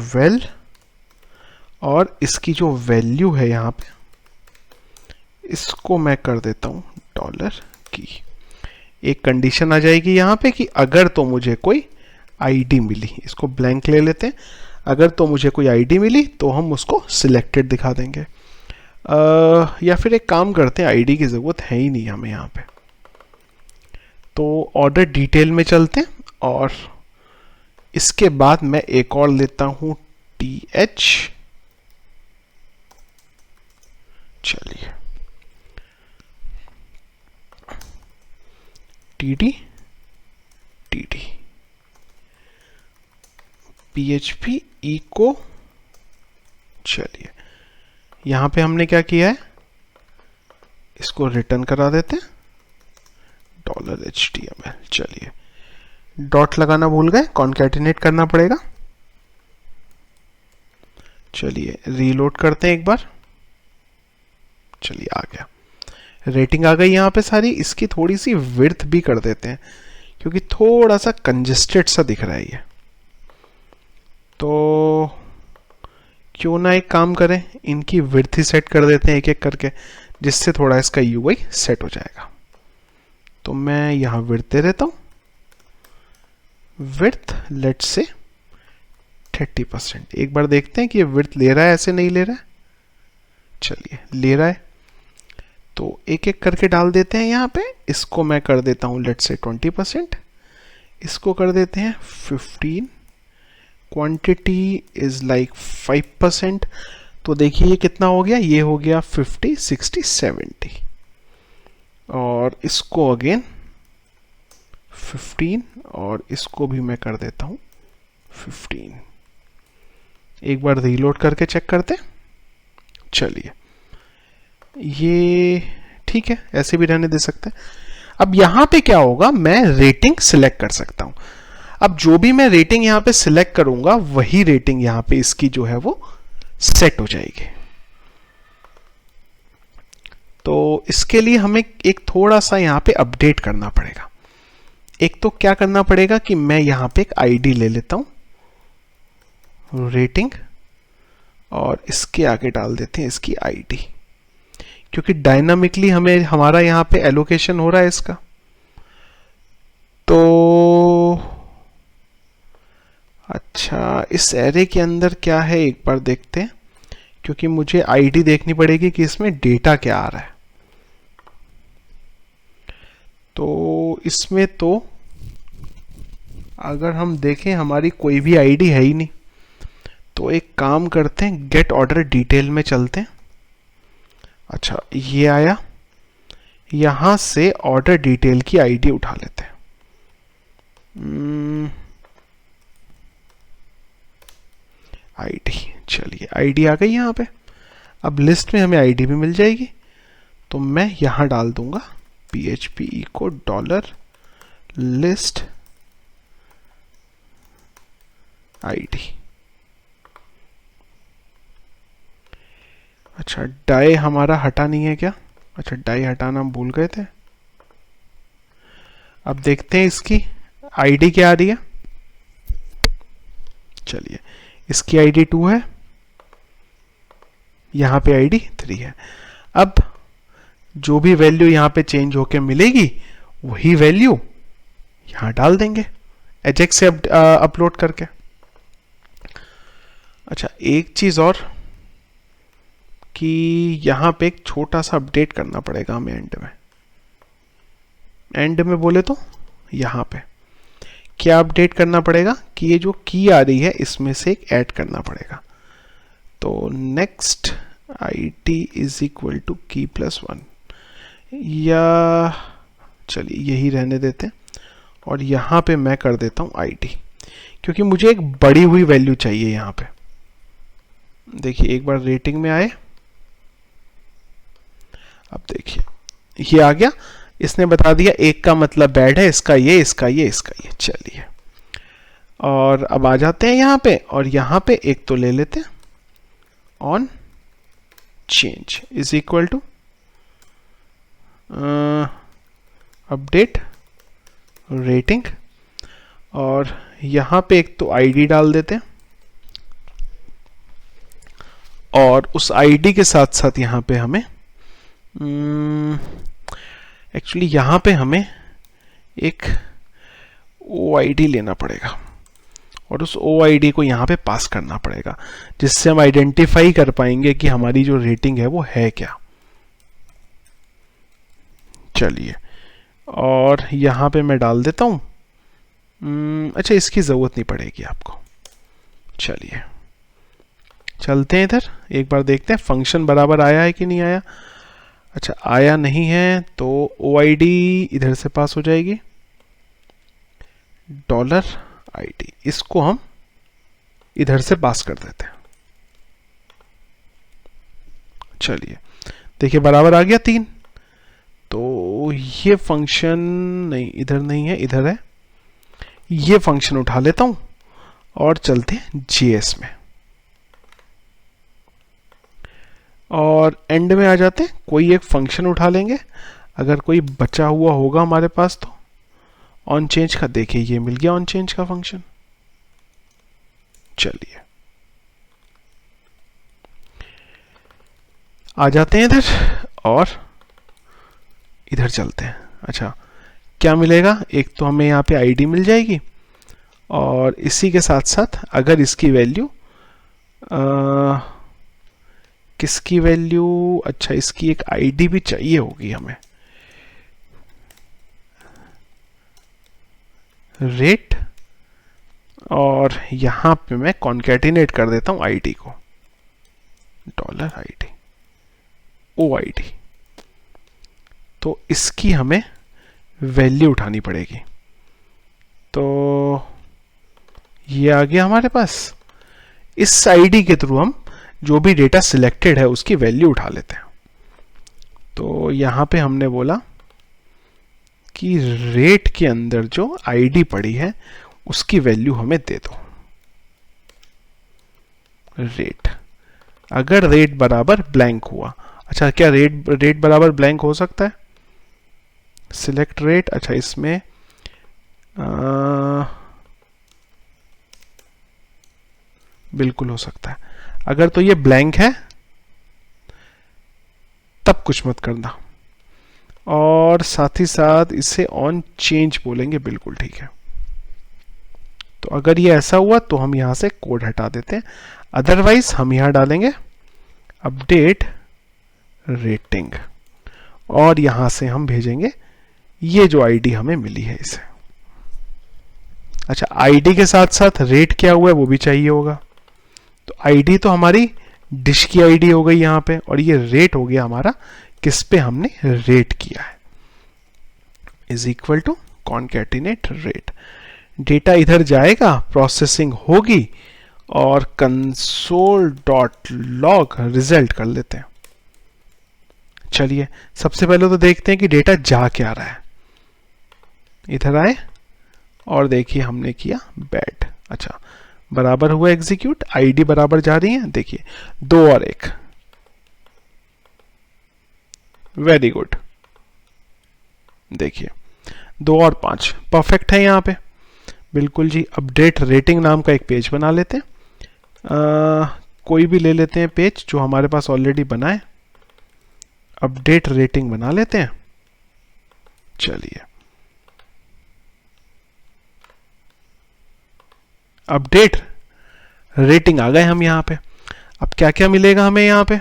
$well, और इसकी जो वैल्यू है यहां पे, इसको मैं कर देता हूं $की। एक कंडीशन आ जाएगी यहां पे कि अगर तो मुझे कोई आईडी मिली, इसको ब्लैंक ले लेते हैं, अगर तो मुझे कोई आईडी मिली तो हम उसको सिलेक्टेड दिखा देंगे। या फिर एक काम करते हैं, आईडी की जरूरत है ही नहीं हमें यहाँ पे, तो ऑर्डर डिटेल में चलते हैं, और इसके बाद मैं एक और लेता हूं TH। चलिए, TD, PHP echo। चलिए, यहां पे हमने क्या किया है, इसको रिटर्न करा देते हैं $HTML। चलिए, डॉट लगाना भूल गए, कॉन्कैटिनेट करना पड़ेगा। चलिए रीलोड करते हैं एक बार। चलिए आ गया, रेटिंग आ गई यहाँ पे सारी। इसकी थोड़ी सी विड्थ भी कर देते हैं क्योंकि थोड़ा सा कंजेस्टेड सा दिख रहा है ये। तो क्यों ना एक काम करें, इनकी विड्थ ही सेट कर देते हैं एक एक करके, जिससे थोड़ा इसका UI सेट हो जाएगा। तो मैं यहाँ विड्थ दे देता हूँ, विड्थ लेट्स से 30%। एक बार देखते हैं कि ये विड्थ ले रहा है, ऐसे नहीं ले रहा है। चलिए ले रहा है, तो एक एक करके डाल देते हैं यहाँ पे। इसको मैं कर देता हूँ लेट्स से 20%, इसको कर देते हैं 15, क्वांटिटी इज लाइक 5%। तो देखिए ये कितना हो गया, ये हो गया 50, 60, 70। और इसको अगेन 15 और इसको भी मैं कर देता हूँ 15। एक बार रीलोड करके चेक करते हैं। चलिए ये ठीक है, ऐसे भी रहने दे सकते हैं। अब यहाँ पे क्या होगा, मैं रेटिंग सिलेक्ट कर सकता हूँ। अब जो भी मैं रेटिंग यहाँ पे सिलेक्ट करूंगा वही रेटिंग यहाँ पे इसकी जो है वो सेट हो जाएगी। तो इसके लिए हमें एक थोड़ा सा यहाँ पे अपडेट करना पड़ेगा। एक तो क्या करना पड़ेगा कि मैं यहाँ पे एक आईडी ले लेता हूं, रेटिंग, और इसके आगे डाल देते हैं इसकी आईडी, क्योंकि डायनामिकली हमें हमारा यहाँ पे एलोकेशन हो रहा है इसका। तो अच्छा, इस एरे के अंदर क्या है एक बार देखते हैं, क्योंकि मुझे आईडी देखनी पड़ेगी कि इसमें डेटा क्या आ रहा है। तो इसमें तो अगर हम देखें हमारी कोई भी आईडी है ही नहीं। तो एक काम करते हैं, गेट ऑर्डर डिटेल में चलते हैं। अच्छा ये आया, यहां से ऑर्डर डिटेल की आईडी उठा लेते हैं। आईडी, चलिए आईडी आ गई यहां पे। अब लिस्ट में हमें आईडी भी मिल जाएगी। तो मैं यहां डाल दूंगा PHP echo $list ID। अच्छा डाई हमारा हटा नहीं है क्या? अच्छा डाई हटाना हम भूल गए थे। अब देखते हैं इसकी आईडी क्या आ रही है। चलिए इसकी आईडी 2 है, यहां पे आईडी 3 है। अब जो भी वैल्यू यहां पे चेंज होके मिलेगी वही वैल्यू यहां डाल देंगे एजेक्स से अपलोड करके। अच्छा एक चीज और कि यहां पे एक छोटा सा अपडेट करना पड़ेगा हमें एंड में बोले तो यहां पे क्या अपडेट करना पड़ेगा कि ये जो की आ रही है इसमें से एक ऐड करना पड़ेगा। तो next IT is equal to की +1, या चलिए यही रहने देते हैं। और यहां पे मैं कर देता हूं ID, क्योंकि मुझे एक बड़ी हुई वैल्यू चाहिए यहां पे। देखिए एक बार रेटिंग में आए, अब देखिए ये आ गया, इसने बता दिया एक का मतलब बैड है, इसका ये, इसका ये, इसका ये। चलिए और अब आ जाते हैं यहां पे, और यहां पे एक तो ले लेते हैं on change is equal to update rating, और यहां पे एक तो आईडी डाल देते हैं, और उस आईडी के साथ साथ यहां पे हमें एक्चुअली यहां पे हमें एक OID लेना पड़ेगा, और उस OID को यहां पे पास करना पड़ेगा, जिससे हम आइडेंटिफाई कर पाएंगे कि हमारी जो रेटिंग है वो है क्या। चलिए और यहां पे मैं डाल देता हूं, अच्छा इसकी जरूरत नहीं पड़ेगी आपको। चलिए चलते हैं इधर, एक बार देखते हैं फंक्शन बराबर आया है कि नहीं आया। अच्छा आया नहीं है तो OID इधर से पास हो जाएगी, $ID, इसको हम इधर से पास कर देते हैं। चलिए देखिए बराबर आ गया 3। तो ये फंक्शन नहीं, इधर नहीं है, इधर है। ये फंक्शन उठा लेता हूं और चलते हैं JS में, और एंड में आ जाते हैं। कोई एक फंक्शन उठा लेंगे, अगर कोई बचा हुआ होगा हमारे पास तो। ऑन चेंज का देखिए, ये मिल गया ऑन चेंज का फंक्शन। चलिए आ जाते हैं इधर और इधर चलते हैं। अच्छा, क्या मिलेगा? एक तो हमें यहाँ पे आईडी मिल जाएगी, और इसी के साथ साथ अगर इसकी वैल्यू किसकी वैल्यू, अच्छा इसकी एक आईडी भी चाहिए होगी हमें। रेट, और यहां पे मैं कॉन्कैटिनेट कर देता हूं आईडी को, $ID OID। तो इसकी हमें वैल्यू उठानी पड़ेगी। तो ये आ गया हमारे पास। इस आईडी के थ्रू हम जो भी डेटा सिलेक्टेड है उसकी वैल्यू उठा लेते हैं। तो यहां पे हमने बोला कि रेट के अंदर जो आईडी पड़ी है उसकी वैल्यू हमें दे दो। रेट, अगर रेट बराबर ब्लैंक हुआ, अच्छा क्या रेट बराबर ब्लैंक हो सकता है? सिलेक्ट रेट, अच्छा इसमें बिल्कुल हो सकता है। अगर तो ये ब्लैंक है तब कुछ मत करना, और साथ ही साथ इसे ऑन चेंज बोलेंगे, बिल्कुल ठीक है। तो अगर ये ऐसा हुआ तो हम यहां से कोड हटा देते हैं, अदरवाइज हम यहां डालेंगे अपडेट रेटिंग, और यहां से हम भेजेंगे ये जो आईडी हमें मिली है इसे। अच्छा, आईडी के साथ साथ रेट क्या हुआ है वो भी चाहिए होगा। तो आईडी तो हमारी डिश की आईडी हो गई यहां पे, और ये रेट हो गया हमारा किस पे हमने रेट किया है, is equal to concatenate rate. Data इधर जाएगा, प्रोसेसिंग होगी, और console.log रिजल्ट कर लेते हैं। चलिए सबसे पहले तो देखते हैं कि डेटा जा क्या रहा है। इधर आए और देखिए हमने किया बैड, अच्छा बराबर हुआ एग्जीक्यूट, आईडी बराबर जा रही है, देखिए 2 और 1, वेरी गुड। देखिए 2 और 5 परफेक्ट है यहां पे, बिल्कुल जी। अपडेट रेटिंग नाम का एक पेज बना लेते हैं, कोई भी ले लेते हैं पेज जो हमारे पास ऑलरेडी बना है, अपडेट रेटिंग बना लेते हैं। चलिए अपडेट रेटिंग आ गए हम यहां पे। अब क्या क्या मिलेगा हमें यहां पे?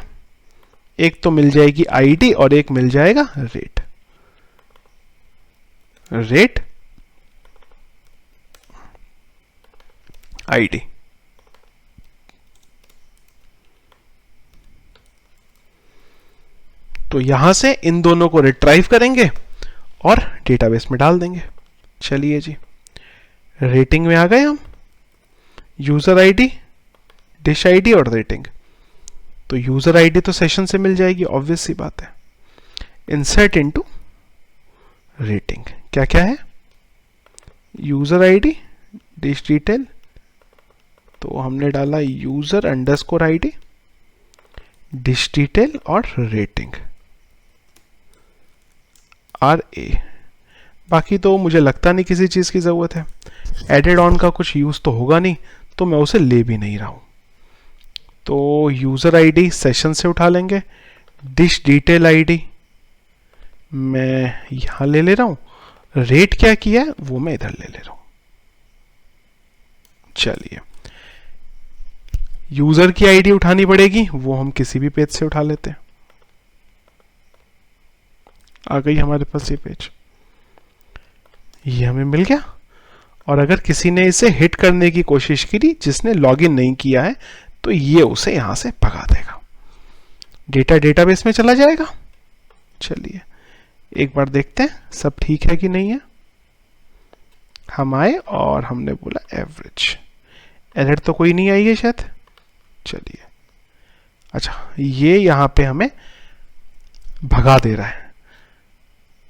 एक तो मिल जाएगी आईडी और एक मिल जाएगा रेट। रेट आईडी, तो यहां से इन दोनों को रिट्राइव करेंगे और डेटाबेस में डाल देंगे। चलिए जी, रेटिंग में आ गए हम, यूजर आईडी, डिश आईडी और रेटिंग। तो यूजर आईडी तो सेशन से मिल जाएगी, ऑब्वियस सी बात है। इंसर्ट इनटू रेटिंग, क्या क्या है? यूजर आईडी, डिश डिटेल, तो हमने डाला user underscore ID, dish detail और रेटिंग RA। बाकी तो मुझे लगता नहीं किसी चीज की जरूरत है, एडेड ऑन का कुछ यूज तो होगा नहीं, तो मैं उसे ले भी नहीं रहा हूं। तो यूजर आईडी सेशन से उठा लेंगे, डिश डिटेल आईडी मैं यहां ले ले रहा हूं, रेट क्या किया है वो मैं इधर ले ले रहा हूं। चलिए यूजर की आईडी उठानी पड़ेगी, वो हम किसी भी पेज से उठा लेते हैं। आ गई हमारे पास ये पेज, ये हमें मिल गया। और अगर किसी ने इसे हिट करने की कोशिश की जिसने लॉगिन नहीं किया है, तो ये उसे यहां से भगा देगा, डेटा डेटाबेस में चला जाएगा। चलिए एक बार देखते हैं सब ठीक है कि नहीं है। हम आए और हमने बोला एवरेज, एरर तो कोई नहीं आई है शायद। चलिए अच्छा, ये यहां पे हमें भगा दे रहा है,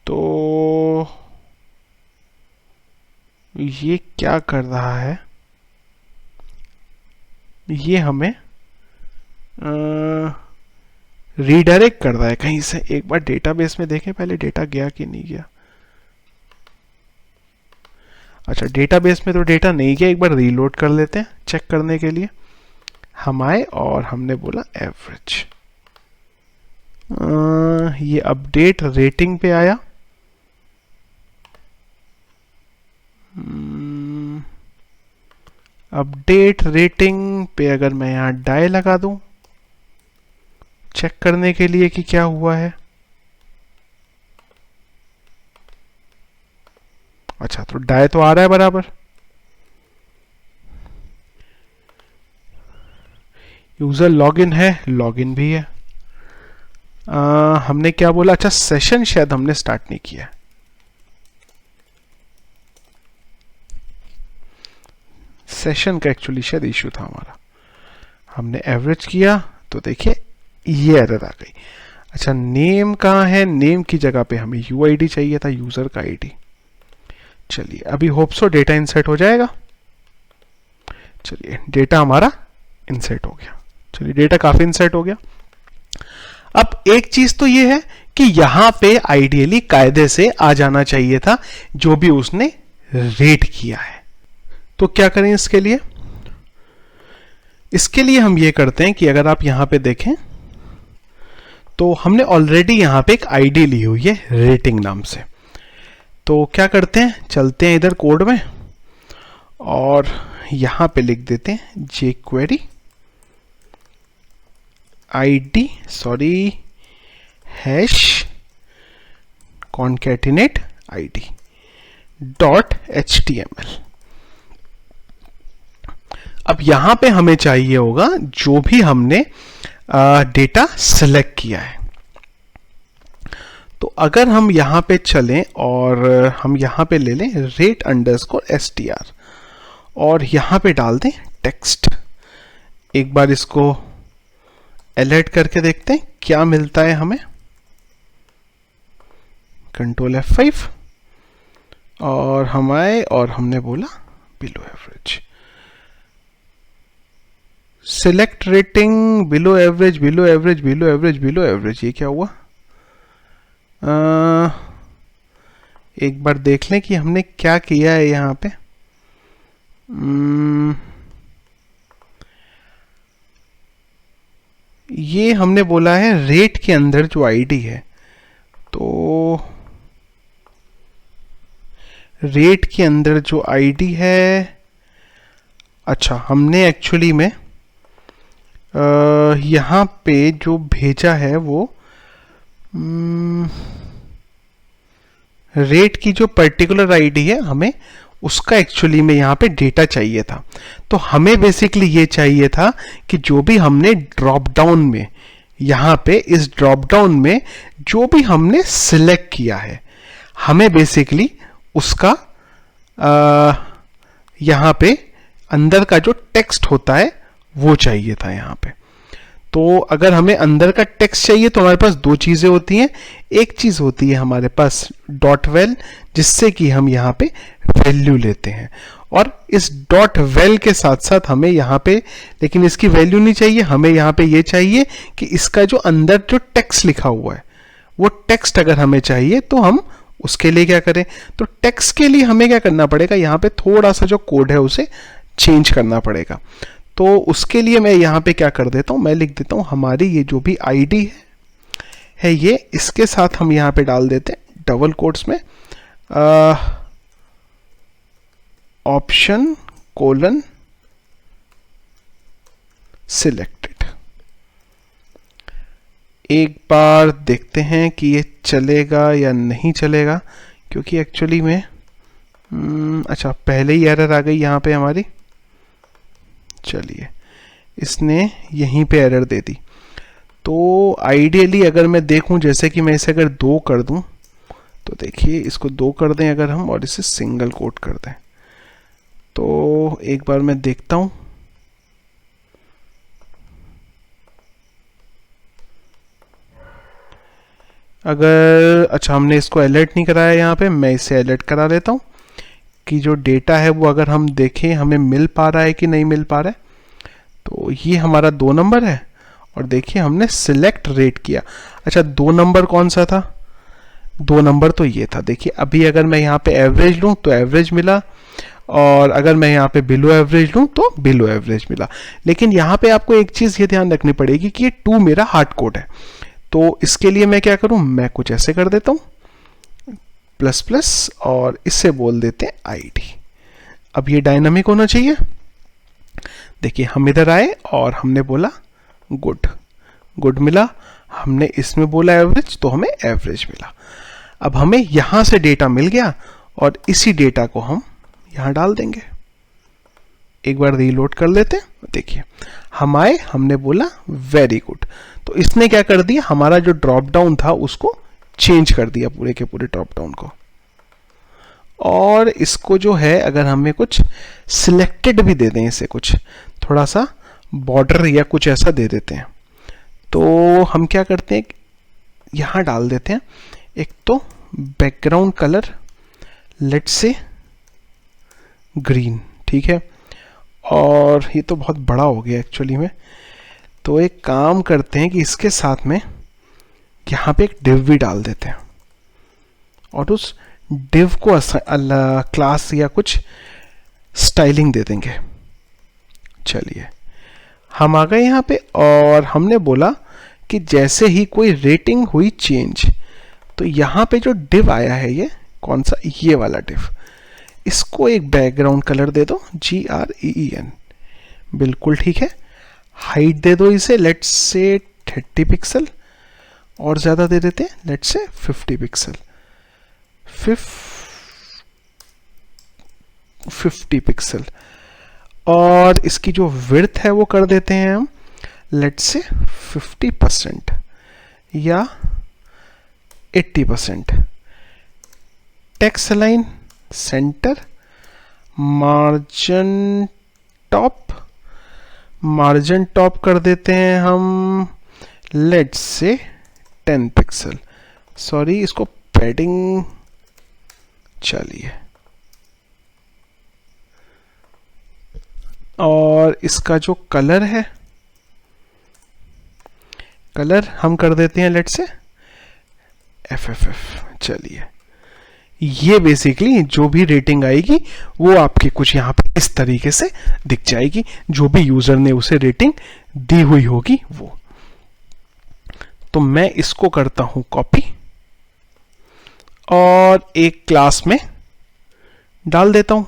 तो ये क्या कर रहा है, ये हमें रीडायरेक्ट कर रहा है कहीं से। एक बार डेटाबेस में देखें पहले डेटा गया कि नहीं गया। अच्छा, डेटाबेस में तो डेटा नहीं गया, एक बार रीलोड कर लेते हैं चेक करने के लिए। हम आए और हमने बोला एवरेज, ये अपडेट रेटिंग पे आया। अपडेट रेटिंग पे अगर मैं यहाँ डाई लगा दूं चेक करने के लिए कि क्या हुआ है। अच्छा, तो डाई तो आ रहा है बराबर। यूजर लॉगिन है, लॉगिन भी है। हमने क्या बोला, अच्छा सेशन शायद हमने स्टार्ट नहीं किया। सेशन का एक्चुअली शायद इश्यू था हमारा। हमने एवरेज किया तो देखिए ये एरर आ गई। अच्छा, नेम कहाँ है, नेम की जगह पे हमें यूआईडी चाहिए था, यूजर का आईडी। चलिए अभी होप सो डेटा इंसर्ट हो जाएगा। चलिए डेटा हमारा इंसर्ट हो गया। चलिए डेटा काफी इंसर्ट हो गया। अब एक चीज तो ये है कि यहां पे आइडियली कायदे से आ जाना चाहिए था जो भी उसने रेट किया है। तो क्या करें इसके लिए, इसके लिए हम ये करते हैं कि अगर आप यहां पे देखें तो हमने ऑलरेडी यहां पे एक आईडी ली हुई है रेटिंग नाम से। तो क्या करते हैं, चलते हैं इधर कोड में और यहां पे लिख देते हैं jQuery id hash concatenate id dot html। अब यहां पे हमें चाहिए होगा जो भी हमने डेटा सेलेक्ट किया है। तो अगर हम यहां पे चलें और हम यहां पे ले लें rate underscore str और यहां पे डाल दें टेक्स्ट। एक बार इसको अलर्ट करके देखते हैं क्या मिलता है हमें। कंट्रोल F5 और हम आए और हमने बोला below average. Select rating below average, below average, below average, below average, ये क्या हुआ? एक बार देख लें कि हमने क्या किया है यहाँ पे। ये हमने बोला है रेट के अंदर जो आईडी है, तो रेट के अंदर जो आईडी है, अच्छा हमने एक्चुअली में यहाँ पे जो भेजा है वो रेट की जो पर्टिकुलर आईडी है हमें उसका एक्चुअली में यहाँ पे डेटा चाहिए था। तो हमें बेसिकली ये चाहिए था कि जो भी हमने ड्रॉप डाउन में, यहाँ पे इस ड्रॉप डाउन में जो भी हमने सिलेक्ट किया है, हमें बेसिकली उसका यहाँ पे अंदर का जो टेक्स्ट होता है वो चाहिए था यहाँ पे। तो अगर हमें अंदर का टेक्स्ट चाहिए तो हमारे पास दो चीजें होती हैं। एक चीज होती है हमारे पास डॉट वेल, जिससे कि हम यहाँ पे वैल्यू लेते हैं, और इस डॉट वेल के साथ साथ हमें यहाँ पे, लेकिन इसकी वैल्यू नहीं चाहिए, हमें यहाँ पे ये चाहिए कि इसका जो अंदर जो टेक्स्ट लिखा हुआ है वो टेक्स्ट अगर हमें चाहिए तो हम उसके लिए क्या करें। तो टेक्स्ट के लिए हमें क्या करना पड़ेगा, यहाँ पे थोड़ा सा जो कोड है उसे चेंज करना पड़ेगा। तो उसके लिए मैं यहाँ पे क्या कर देता हूँ, मैं लिख देता हूँ हमारी ये जो भी आईडी है ये, इसके साथ हम यहाँ पे डाल देते हैं डबल कोट्स में ऑप्शन कोलन सिलेक्टेड। एक बार देखते हैं कि ये चलेगा या नहीं चलेगा, क्योंकि एक्चुअली में अच्छा पहले ही एरर आ गई यहाँ पे हमारी। चलिए इसने यहीं पे एरर दे दी। तो आइडियली अगर मैं देखूं, जैसे कि मैं इसे अगर 2 कर दूं, तो देखिए इसको 2 कर दें अगर हम और इसे सिंगल कोट कर दें, तो एक बार मैं देखता हूं। अगर अच्छा हमने इसको अलर्ट नहीं कराया यहाँ पे, मैं इसे अलर्ट करा लेता हूँ कि जो डेटा है वो अगर हम देखें हमें मिल पा रहा है कि नहीं मिल पा रहा है। तो ये हमारा 2 नंबर है और देखिए हमने सिलेक्ट रेट किया। अच्छा 2 नंबर कौन सा था? 2 नंबर तो ये था। देखिए अभी अगर मैं यहाँ पे एवरेज लूँ तो एवरेज मिला, और अगर मैं यहाँ पे बिलो एवरेज लूँ तो बिलो एवरेज मिला। लेकिन यहाँ पे आपको एक चीज़ ये ध्यान रखनी पड़ेगी कि ये 2 मेरा हार्ड कोड है। तो इसके लिए मैं क्या करूँ, मैं कुछ ऐसे कर देता हूँ प्लस प्लस और इससे बोल देते हैं आईडी। अब ये डायनामिक होना चाहिए। देखिए हम इधर आए और हमने बोला गुड, गुड मिला। हमने इसमें बोला एवरेज तो हमें एवरेज मिला। अब हमें यहां से डेटा मिल गया और इसी डेटा को हम यहां डाल देंगे। एक बार रीलोड कर लेते हैं। देखिए हम आए, हमने बोला वेरी गुड, तो इसने क्या कर दिया, हमारा जो ड्रॉप डाउन था उसको चेंज कर दिया, पूरे के पूरे ड्रॉप डाउन को। और इसको जो है अगर हमें कुछ सिलेक्टेड भी दे दें, इसे कुछ थोड़ा सा बॉर्डर या कुछ ऐसा दे देते हैं, तो हम क्या करते हैं यहां डाल देते हैं एक तो background colour let's say green, ठीक है। और ये तो बहुत बड़ा हो गया एक्चुअली में, तो एक काम करते हैं कि इसके साथ में यहाँ पे एक डिव भी डाल देते हैं और उस डिव को क्लास या कुछ स्टाइलिंग दे देंगे। चलिए हम आ गए यहाँ पे और हमने बोला कि जैसे ही कोई रेटिंग हुई चेंज, तो यहाँ पे जो डिव आया है ये कौन सा, ये वाला डिव, इसको एक बैकग्राउंड कलर दे दो GREEN, बिल्कुल ठीक है। हाइट दे दो इसे लेट्स से 30 पिक्सल, और ज़्यादा दे देते हैं लेट्स से 50 पिक्सल, 50 पिक्सल। और इसकी जो विड्थ है वो कर देते हैं हम लेट्स से 50% या 80%। Text line centre, margin top कर देते हैं हम लेट्स से 10 पिक्सल। सॉरी इसको पैडिंग, चलिए। और इसका जो कलर है, कलर हम कर देते हैं लेट्स से FFF। चलिए ये बेसिकली जो भी रेटिंग आएगी वो आपके कुछ यहाँ पे इस तरीके से दिख जाएगी, जो भी यूजर ने उसे रेटिंग दी हुई होगी वो। तो मैं इसको करता हूं कॉपी और एक क्लास में डाल देता हूं।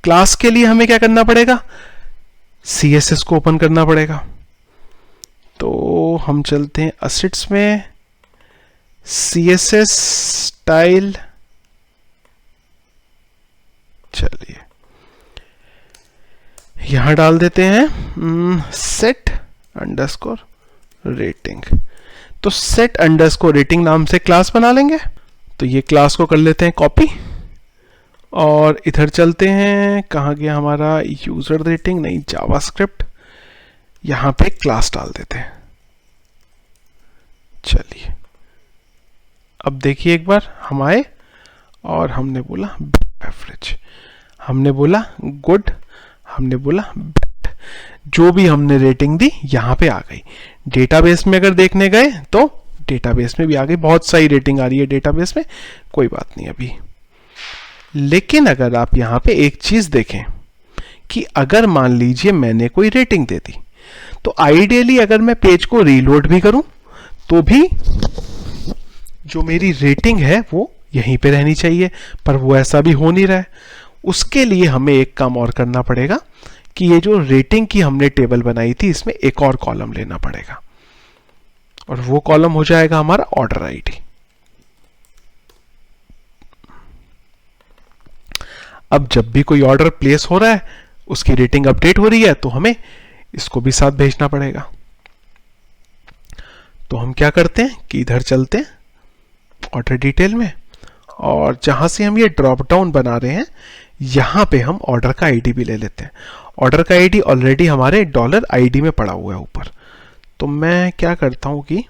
क्लास के लिए हमें क्या करना पड़ेगा, CSS को ओपन करना पड़ेगा। तो हम चलते हैं असेट्स में, CSS स्टाइल, चलिए यहां डाल देते हैं सेट अंडरस्कोर रेटिंग। तो सेट अंडरस्कोर रेटिंग नाम से क्लास बना लेंगे। तो ये क्लास को कर लेते हैं कॉपी और इधर चलते हैं, कहाँ गया हमारा यूजर रेटिंग, नहीं जावास्क्रिप्ट, यहां पे क्लास डाल देते हैं। चलिए अब देखिए एक बार हम आए और हमने बोला एवरेज, हमने बोला गुड, हमने बोला बैड, जो भी हमने रेटिंग दी यहां पे आ गई। डेटाबेस में अगर देखने गए तो डेटाबेस में भी आ गई, बहुत सारी रेटिंग आ रही है डेटाबेस में, कोई बात नहीं अभी। लेकिन अगर आप यहां पे एक चीज देखें कि अगर मान लीजिए मैंने कोई रेटिंग दे दी, तो आइडियली अगर मैं पेज को रीलोड भी करूं तो भी जो मेरी रेटिंग है वो यहीं पे रहनी चाहिए, पर वो ऐसा भी हो नहीं रहा है। उसके लिए हमें एक काम और करना पड़ेगा कि ये जो रेटिंग की हमने टेबल बनाई थी इसमें एक और कॉलम लेना पड़ेगा, और वो कॉलम हो जाएगा हमारा ऑर्डर आईडी। अब जब भी कोई ऑर्डर प्लेस हो रहा है, उसकी रेटिंग अपडेट हो रही है, तो हमें इसको भी साथ भेजना पड़ेगा। तो हम क्या करते हैं कि इधर चलते हैं ऑर्डर डिटेल में, और जहां से हम ये ड्रॉप डाउन बना रहे हैं यहां पे हम ऑर्डर का आईडी भी ले लेते हैं। ऑर्डर का आईडी ऑलरेडी हमारे $ID में पड़ा हुआ है ऊपर। तो मैं क्या करता हूं कि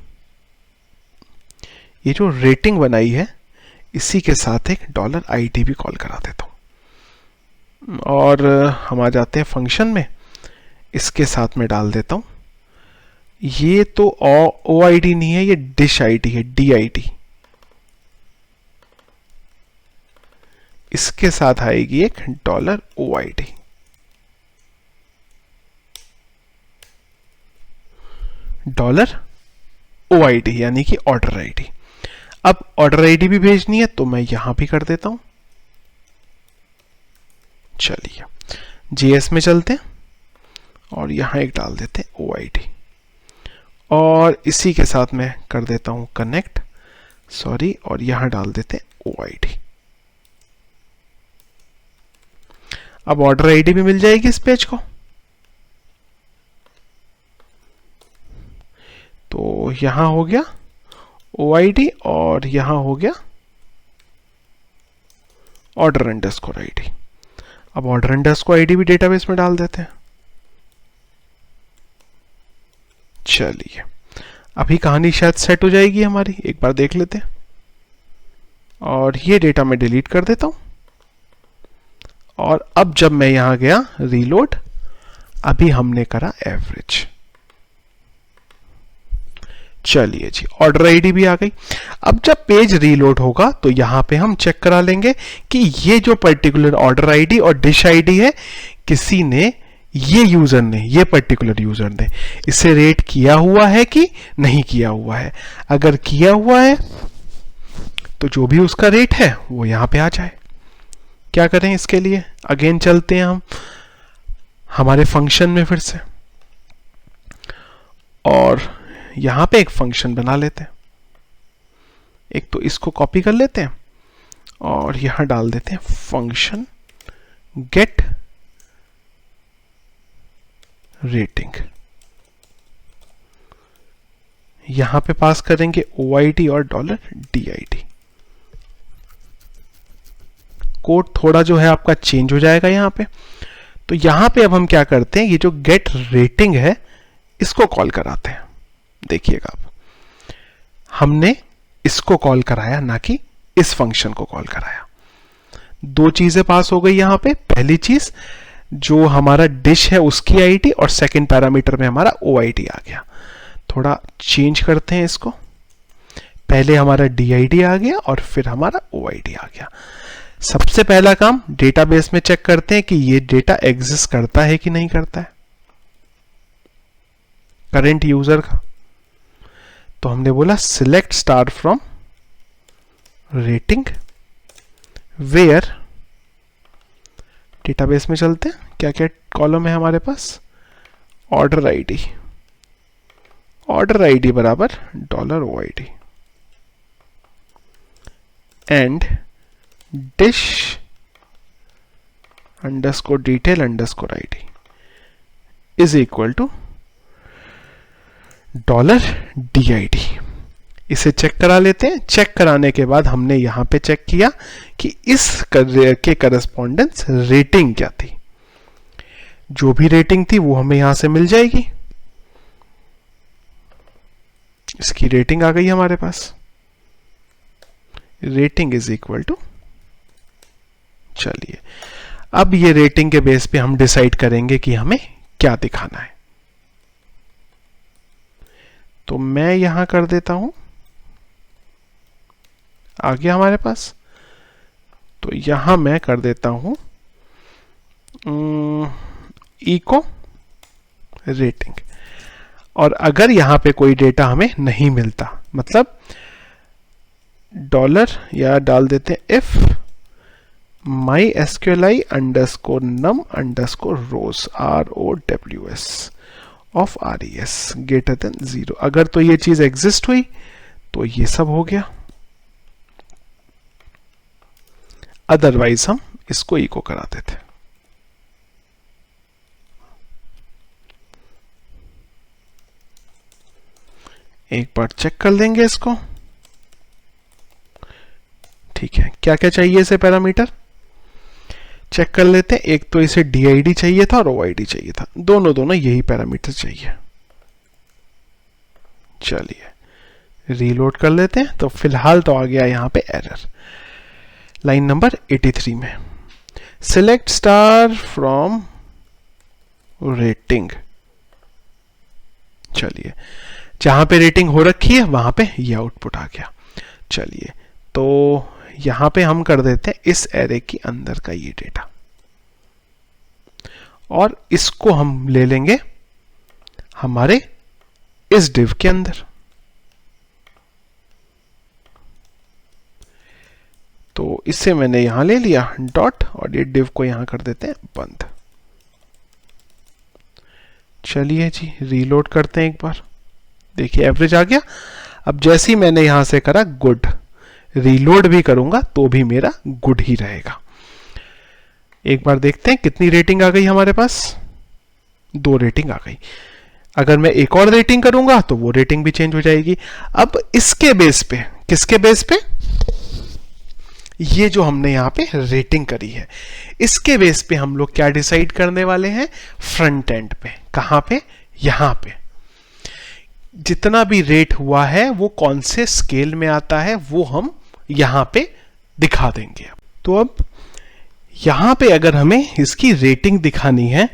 ये जो रेटिंग बनाई है इसी के साथ एक $id भी कॉल करा देता हूँ, और हम आ जाते हैं फंक्शन में, इसके साथ में डाल देता हूँ, ये तो OID नहीं है, ये डिश ID है, DID। इसके साथ आएगी एक $OID। $OID यानी कि ऑर्डर आईडी। अब ऑर्डर आईडी भी भेजनी है तो मैं यहां भी कर देता हूं। चलिए JS में चलते हैं और यहां एक डाल देते हैं OID, और इसी के साथ मैं कर देता हूं कनेक्ट, सॉरी, और यहां डाल देते हैं OID। अब ऑर्डर आईडी भी मिल जाएगी इस पेज को। तो यहां हो गया OID और यहां हो गया ऑर्डर अंडरस्कोर आईडी। अब ऑर्डर अंडरस्कोर आईडी भी डेटाबेस में डाल देते हैं। चलिए अभी कहानी शायद सेट हो जाएगी हमारी, एक बार देख लेते हैं। और ये डेटा मैं डिलीट कर देता हूं, और अब जब मैं यहां गया रीलोड, अभी हमने करा एवरेज। चलिए जी, ऑर्डर आईडी भी आ गई। अब जब पेज रीलोड होगा तो यहां पे हम चेक करा लेंगे कि ये जो पर्टिकुलर ऑर्डर आईडी और डिश आईडी है, किसी ने, ये यूजर ने, ये पर्टिकुलर यूजर ने इसे रेट किया हुआ है कि नहीं किया हुआ है। अगर किया हुआ है तो जो भी उसका रेट है वो यहां पे आ जाए। क्या करें इसके लिए, अगेन चलते हैं हम हमारे फंक्शन में फिर से, और यहां पे एक फंक्शन बना लेते हैं। एक तो इसको कॉपी कर लेते हैं और यहां डाल देते हैं फंक्शन गेट रेटिंग। यहां पे पास करेंगे OID और $DID। कोड थोड़ा जो है आपका चेंज हो जाएगा यहां पे। तो यहां पे अब हम क्या करते हैं, ये जो गेट रेटिंग है इसको कॉल कराते हैं। देखिएगा आप, हमने इसको कॉल कराया, ना कि इस फंक्शन को कॉल कराया। दो चीजें पास हो गई यहां पे। पहली चीज, जो हमारा डिश है उसकी आईडी, और सेकंड पैरामीटर में हमारा OID आ गया। थोड़ा चेंज करते हैं इसको, पहले हमारा DID आ गया और फिर हमारा OID आ गया। सबसे पहला काम डेटाबेस में चेक करते हैं कि ये डेटा एग्जिस्ट करता है कि नहीं करता है, करंट यूजर का। तो हमने बोला select star from rating where, database में चलते हैं, क्या क्या कॉलम है हमारे पास, ऑर्डर आईडी, ऑर्डर आईडी बराबर $OID, and dish underscore detail underscore ID is equal to $DID। इसे चेक करा लेते हैं। चेक कराने के बाद हमने यहां पे चेक किया कि इस के करस्पॉन्डेंस रेटिंग क्या थी। जो भी रेटिंग थी वो हमें यहां से मिल जाएगी। इसकी रेटिंग आ गई हमारे पास, रेटिंग इज इक्वल टू, चलिए अब ये रेटिंग के बेस पे हम डिसाइड करेंगे कि हमें क्या दिखाना है। तो मैं यहां कर देता हूं, आ गया हमारे पास। तो यहां मैं कर देता हूं इको रेटिंग, और अगर यहां पे कोई डेटा हमें नहीं मिलता, मतलब डॉलर या डाल देते हैं if MySQLi underscore num underscore rows ROWS of RES greater than 0। अगर तो ये चीज एग्जिस्ट हुई तो ये सब हो गया, अदरवाइज हम इसको इको करा देते। एक बार चेक कर लेंगे इसको। ठीक है, क्या क्या चाहिए इसे पैरामीटर चेक कर लेते हैं। एक तो इसे DID चाहिए था और OID चाहिए था, दोनों यही पैरामीटर चाहिए। चलिए रीलोड कर लेते हैं। तो फिलहाल तो आ गया यहाँ पे एरर लाइन नंबर 83 में, सिलेक्ट स्टार फ्रॉम रेटिंग। चलिए, जहां पे रेटिंग हो रखी है वहां पे ये आउटपुट आ गया। चलिए, तो यहां पे हम कर देते हैं इस एरे के अंदर का ये डेटा, और इसको हम ले लेंगे हमारे इस डिव के अंदर। तो इससे मैंने यहां ले लिया डॉट, और ये डिव को यहां कर देते हैं बंद। चलिए जी, रीलोड करते हैं एक बार। देखिए एवरेज आ गया। अब जैसे ही मैंने यहां से करा गुड, रीलोड भी करूंगा तो भी मेरा गुड ही रहेगा। एक बार देखते हैं कितनी रेटिंग आ गई हमारे पास। 2 रेटिंग आ गई। अगर मैं एक और रेटिंग करूंगा तो वो रेटिंग भी चेंज हो जाएगी। अब इसके बेस पे, किसके बेस पे, ये जो हमने यहां पे रेटिंग करी है, इसके बेस पे हम लोग क्या डिसाइड करने वाले हैं, फ्रंट एंड पे। कहां पे, यहां पे जितना भी रेट हुआ है वो कौन से स्केल में आता है वो हम यहां पे दिखा देंगे। तो अब यहां पे अगर हमें इसकी रेटिंग दिखानी है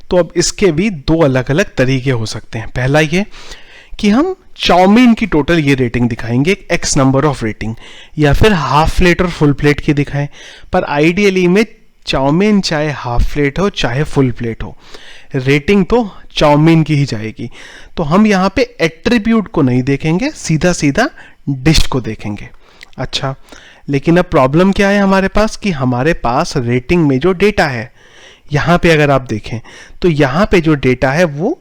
तो अब इसके भी 2 अलग अलग तरीके हो सकते हैं। पहला ये कि हम चाउमीन की टोटल ये रेटिंग दिखाएंगे, एक्स नंबर ऑफ रेटिंग, या फिर हाफ प्लेट और फुल प्लेट की दिखाएं। पर आइडियली में चाउमीन चाहे हाफ प्लेट हो चाहे फुल प्लेट हो, रेटिंग तो चाउमीन की ही जाएगी। तो हम यहाँ पे एट्रीब्यूट को नहीं देखेंगे, सीधा सीधा डिश को देखेंगे। अच्छा, लेकिन अब प्रॉब्लम क्या है हमारे पास, कि हमारे पास रेटिंग में जो डेटा है, यहाँ पे अगर आप देखें तो यहाँ पे जो डेटा है वो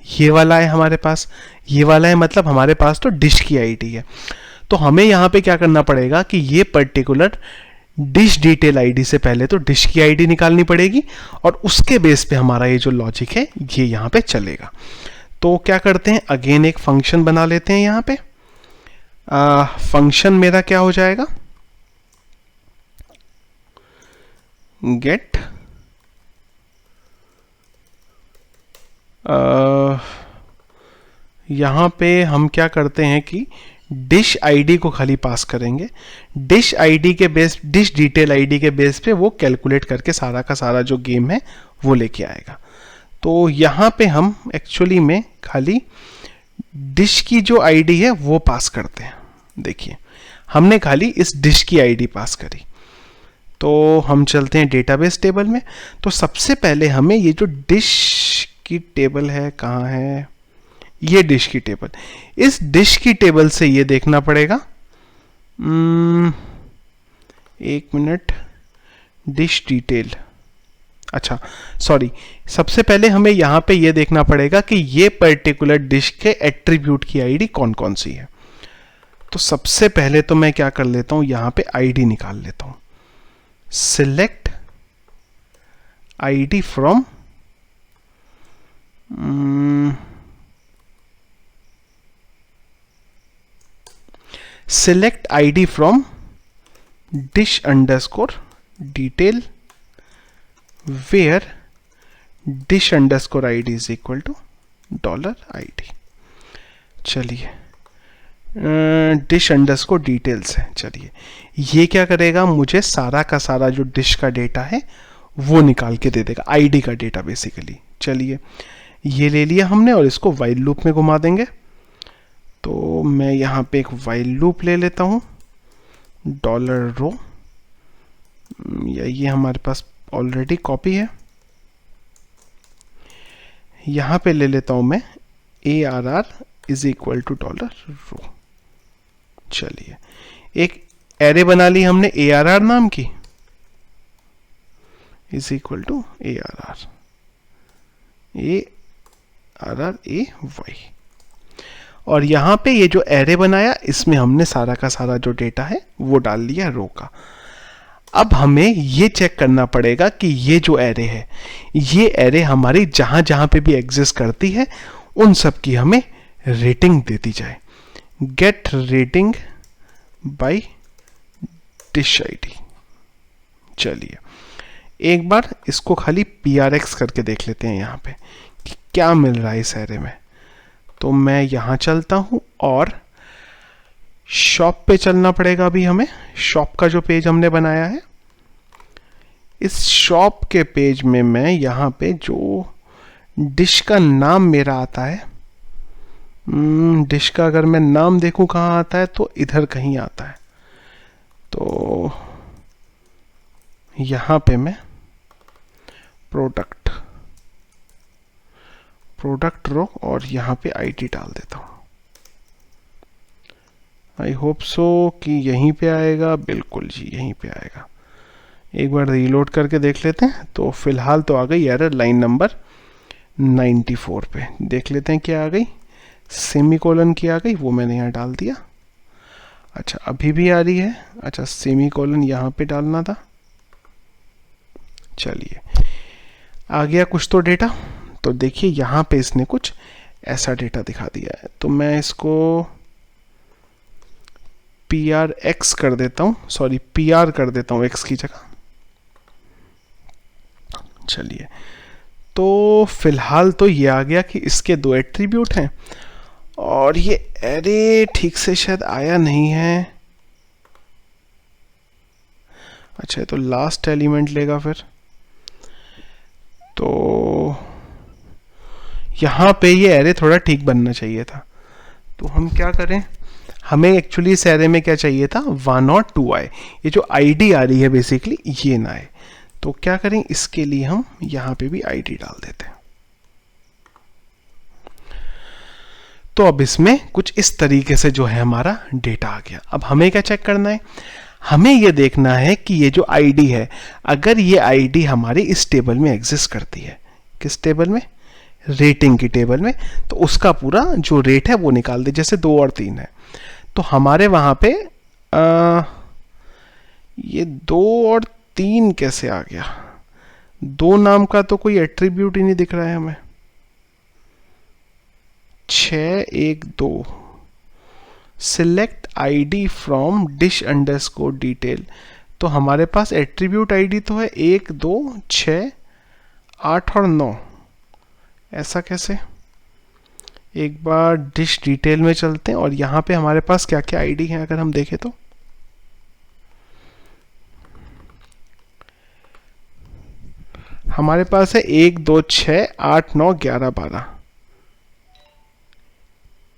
ये वाला है हमारे पास। ये वाला है मतलब हमारे पास तो डिश की आईडी है। तो हमें यहाँ पे क्या करना पड़ेगा कि ये पर्टिकुलर डिश डिटेल आईडी से पहले तो डिश की आईडी निकालनी पड़ेगी, और उसके बेस पे हमारा ये जो लॉजिक है ये यहाँ पे चलेगा। तो क्या करते हैं, अगेन एक फंक्शन बना लेते हैं यहाँ पे। फंक्शन मेरा क्या हो जाएगा, गेट यहां पे हम क्या करते हैं कि डिश आईडी को खाली पास करेंगे। डिश आईडी के बेस, डिश डिटेल आईडी के बेस पे वो कैलकुलेट करके सारा का सारा जो गेम है वो लेके आएगा। तो यहां पे हम एक्चुअली में खाली डिश की जो आईडी है वो पास करते हैं। देखिए, हमने खाली इस डिश की आईडी पास करी। तो हम चलते हैं डेटाबेस टेबल में। तो सबसे पहले हमें ये जो डिश की टेबल है, कहाँ है, ये डिश की टेबल, इस डिश की टेबल से ये देखना पड़ेगा। एक मिनट, डिश डिटेल, अच्छा सॉरी, सबसे पहले हमें यहां पे ये देखना पड़ेगा कि ये पर्टिकुलर डिश के एट्रीब्यूट की आईडी कौन कौन सी है। तो सबसे पहले तो मैं क्या कर लेता हूं, यहां पे आईडी निकाल लेता हूं। Select ID from select id from dish underscore detail where dish underscore id is equal to $id। चलिए, डिश अंडरस्कोर डिटेल्स है। चलिए, ये क्या करेगा, मुझे सारा का सारा जो डिश का डेटा है वो निकाल के दे देगा, आईडी का डेटा बेसिकली। चलिए, ये ले लिया हमने और इसको वाइल लूप में घुमा देंगे। तो मैं यहाँ पे एक वाइल लूप ले लेता हूँ, $रो, या ये हमारे पास ऑलरेडी कॉपी है। यहाँ पे ले लेता हूँ मैं ARR is equal to $row. चलिए, एक एरे बना ली हमने ARR नाम की, is equal to ARR AY। और यहां पे ये जो एरे बनाया इसमें हमने सारा का सारा जो डेटा है वो डाल लिया रो का। अब हमें ये चेक करना पड़ेगा कि ये जो एरे है, ये एरे हमारी जहां जहां पे भी एग्जिस्ट करती है उन सब की हमें रेटिंग देती जाए। Get rating by dish ID. चलिए, एक बार इसको खाली PRX करके देख लेते हैं यहाँ पे कि क्या मिल रहा है इस एरे में। तो मैं यहाँ चलता हूँ और शॉप पे चलना पड़ेगा अभी हमें। शॉप का जो पेज हमने बनाया है, इस शॉप के पेज में मैं यहाँ पे जो डिश का नाम मेरा आता है, डिश का अगर मैं नाम देखूं कहाँ आता है तो इधर कहीं आता है। तो यहाँ पे मैं प्रोडक्ट रो और यहाँ पे आईडी डाल देता हूँ। आई होप सो कि यहीं पे आएगा। बिल्कुल जी, यहीं पे आएगा। एक बार रीलोड करके देख लेते हैं। तो फिलहाल तो आ गई एरर लाइन नंबर 94 पे। देख लेते हैं क्या आ गई। सेमीकोलन की आ गई, वो मैंने यहाँ डाल दिया। अच्छा, अभी भी आ रही है। अच्छा, सेमीकोलन यहाँ पे डालना था। चलिए, आ गया कुछ तो डेटा। तो देखिए यहाँ पे इसने कुछ ऐसा डेटा दिखा दिया है। तो मैं इसको PRX कर देता हूँ, सॉरी PR कर देता हूँ X की जगह। चलिए, तो फिलहाल तो ये आ गया कि इसके 2 एट्रीब्यूट हैं और ये एरे ठीक से शायद आया नहीं है। अच्छा, ये तो लास्ट एलिमेंट लेगा फिर। तो यहाँ पे ये एरे थोड़ा ठीक बनना चाहिए था। तो हम क्या करें, हमें एक्चुअली इस एरे में क्या चाहिए था, 1 और 2 आए। ये जो आईडी आ रही है बेसिकली ये ना आए। तो क्या करें, इसके लिए हम यहाँ पे भी आईडी डाल देते हैं। तो अब इसमें कुछ इस तरीके से जो है हमारा डेटा आ गया। अब हमें क्या चेक करना है, हमें ये देखना है कि ये जो आईडी है, अगर ये आईडी हमारे इस टेबल में एग्जिस्ट करती है। किस टेबल में, रेटिंग की टेबल में। तो उसका पूरा जो रेट है वो निकाल दे। जैसे 2 और 3 है, तो हमारे वहां पे ये 2 और 3 कैसे आ गया। 2 नाम का तो कोई एट्रीब्यूट ही नहीं दिख रहा है हमें। 6 1 2 select ID from dish underscore detail. तो हमारे पास एट्रीब्यूट आईडी तो है 1 2 6 8 और 9। ऐसा कैसे, एक बार डिश डिटेल में चलते हैं और यहाँ पे हमारे पास क्या क्या आईडी है अगर हम देखें तो। हमारे पास है 1 2 6 8 9 11 12।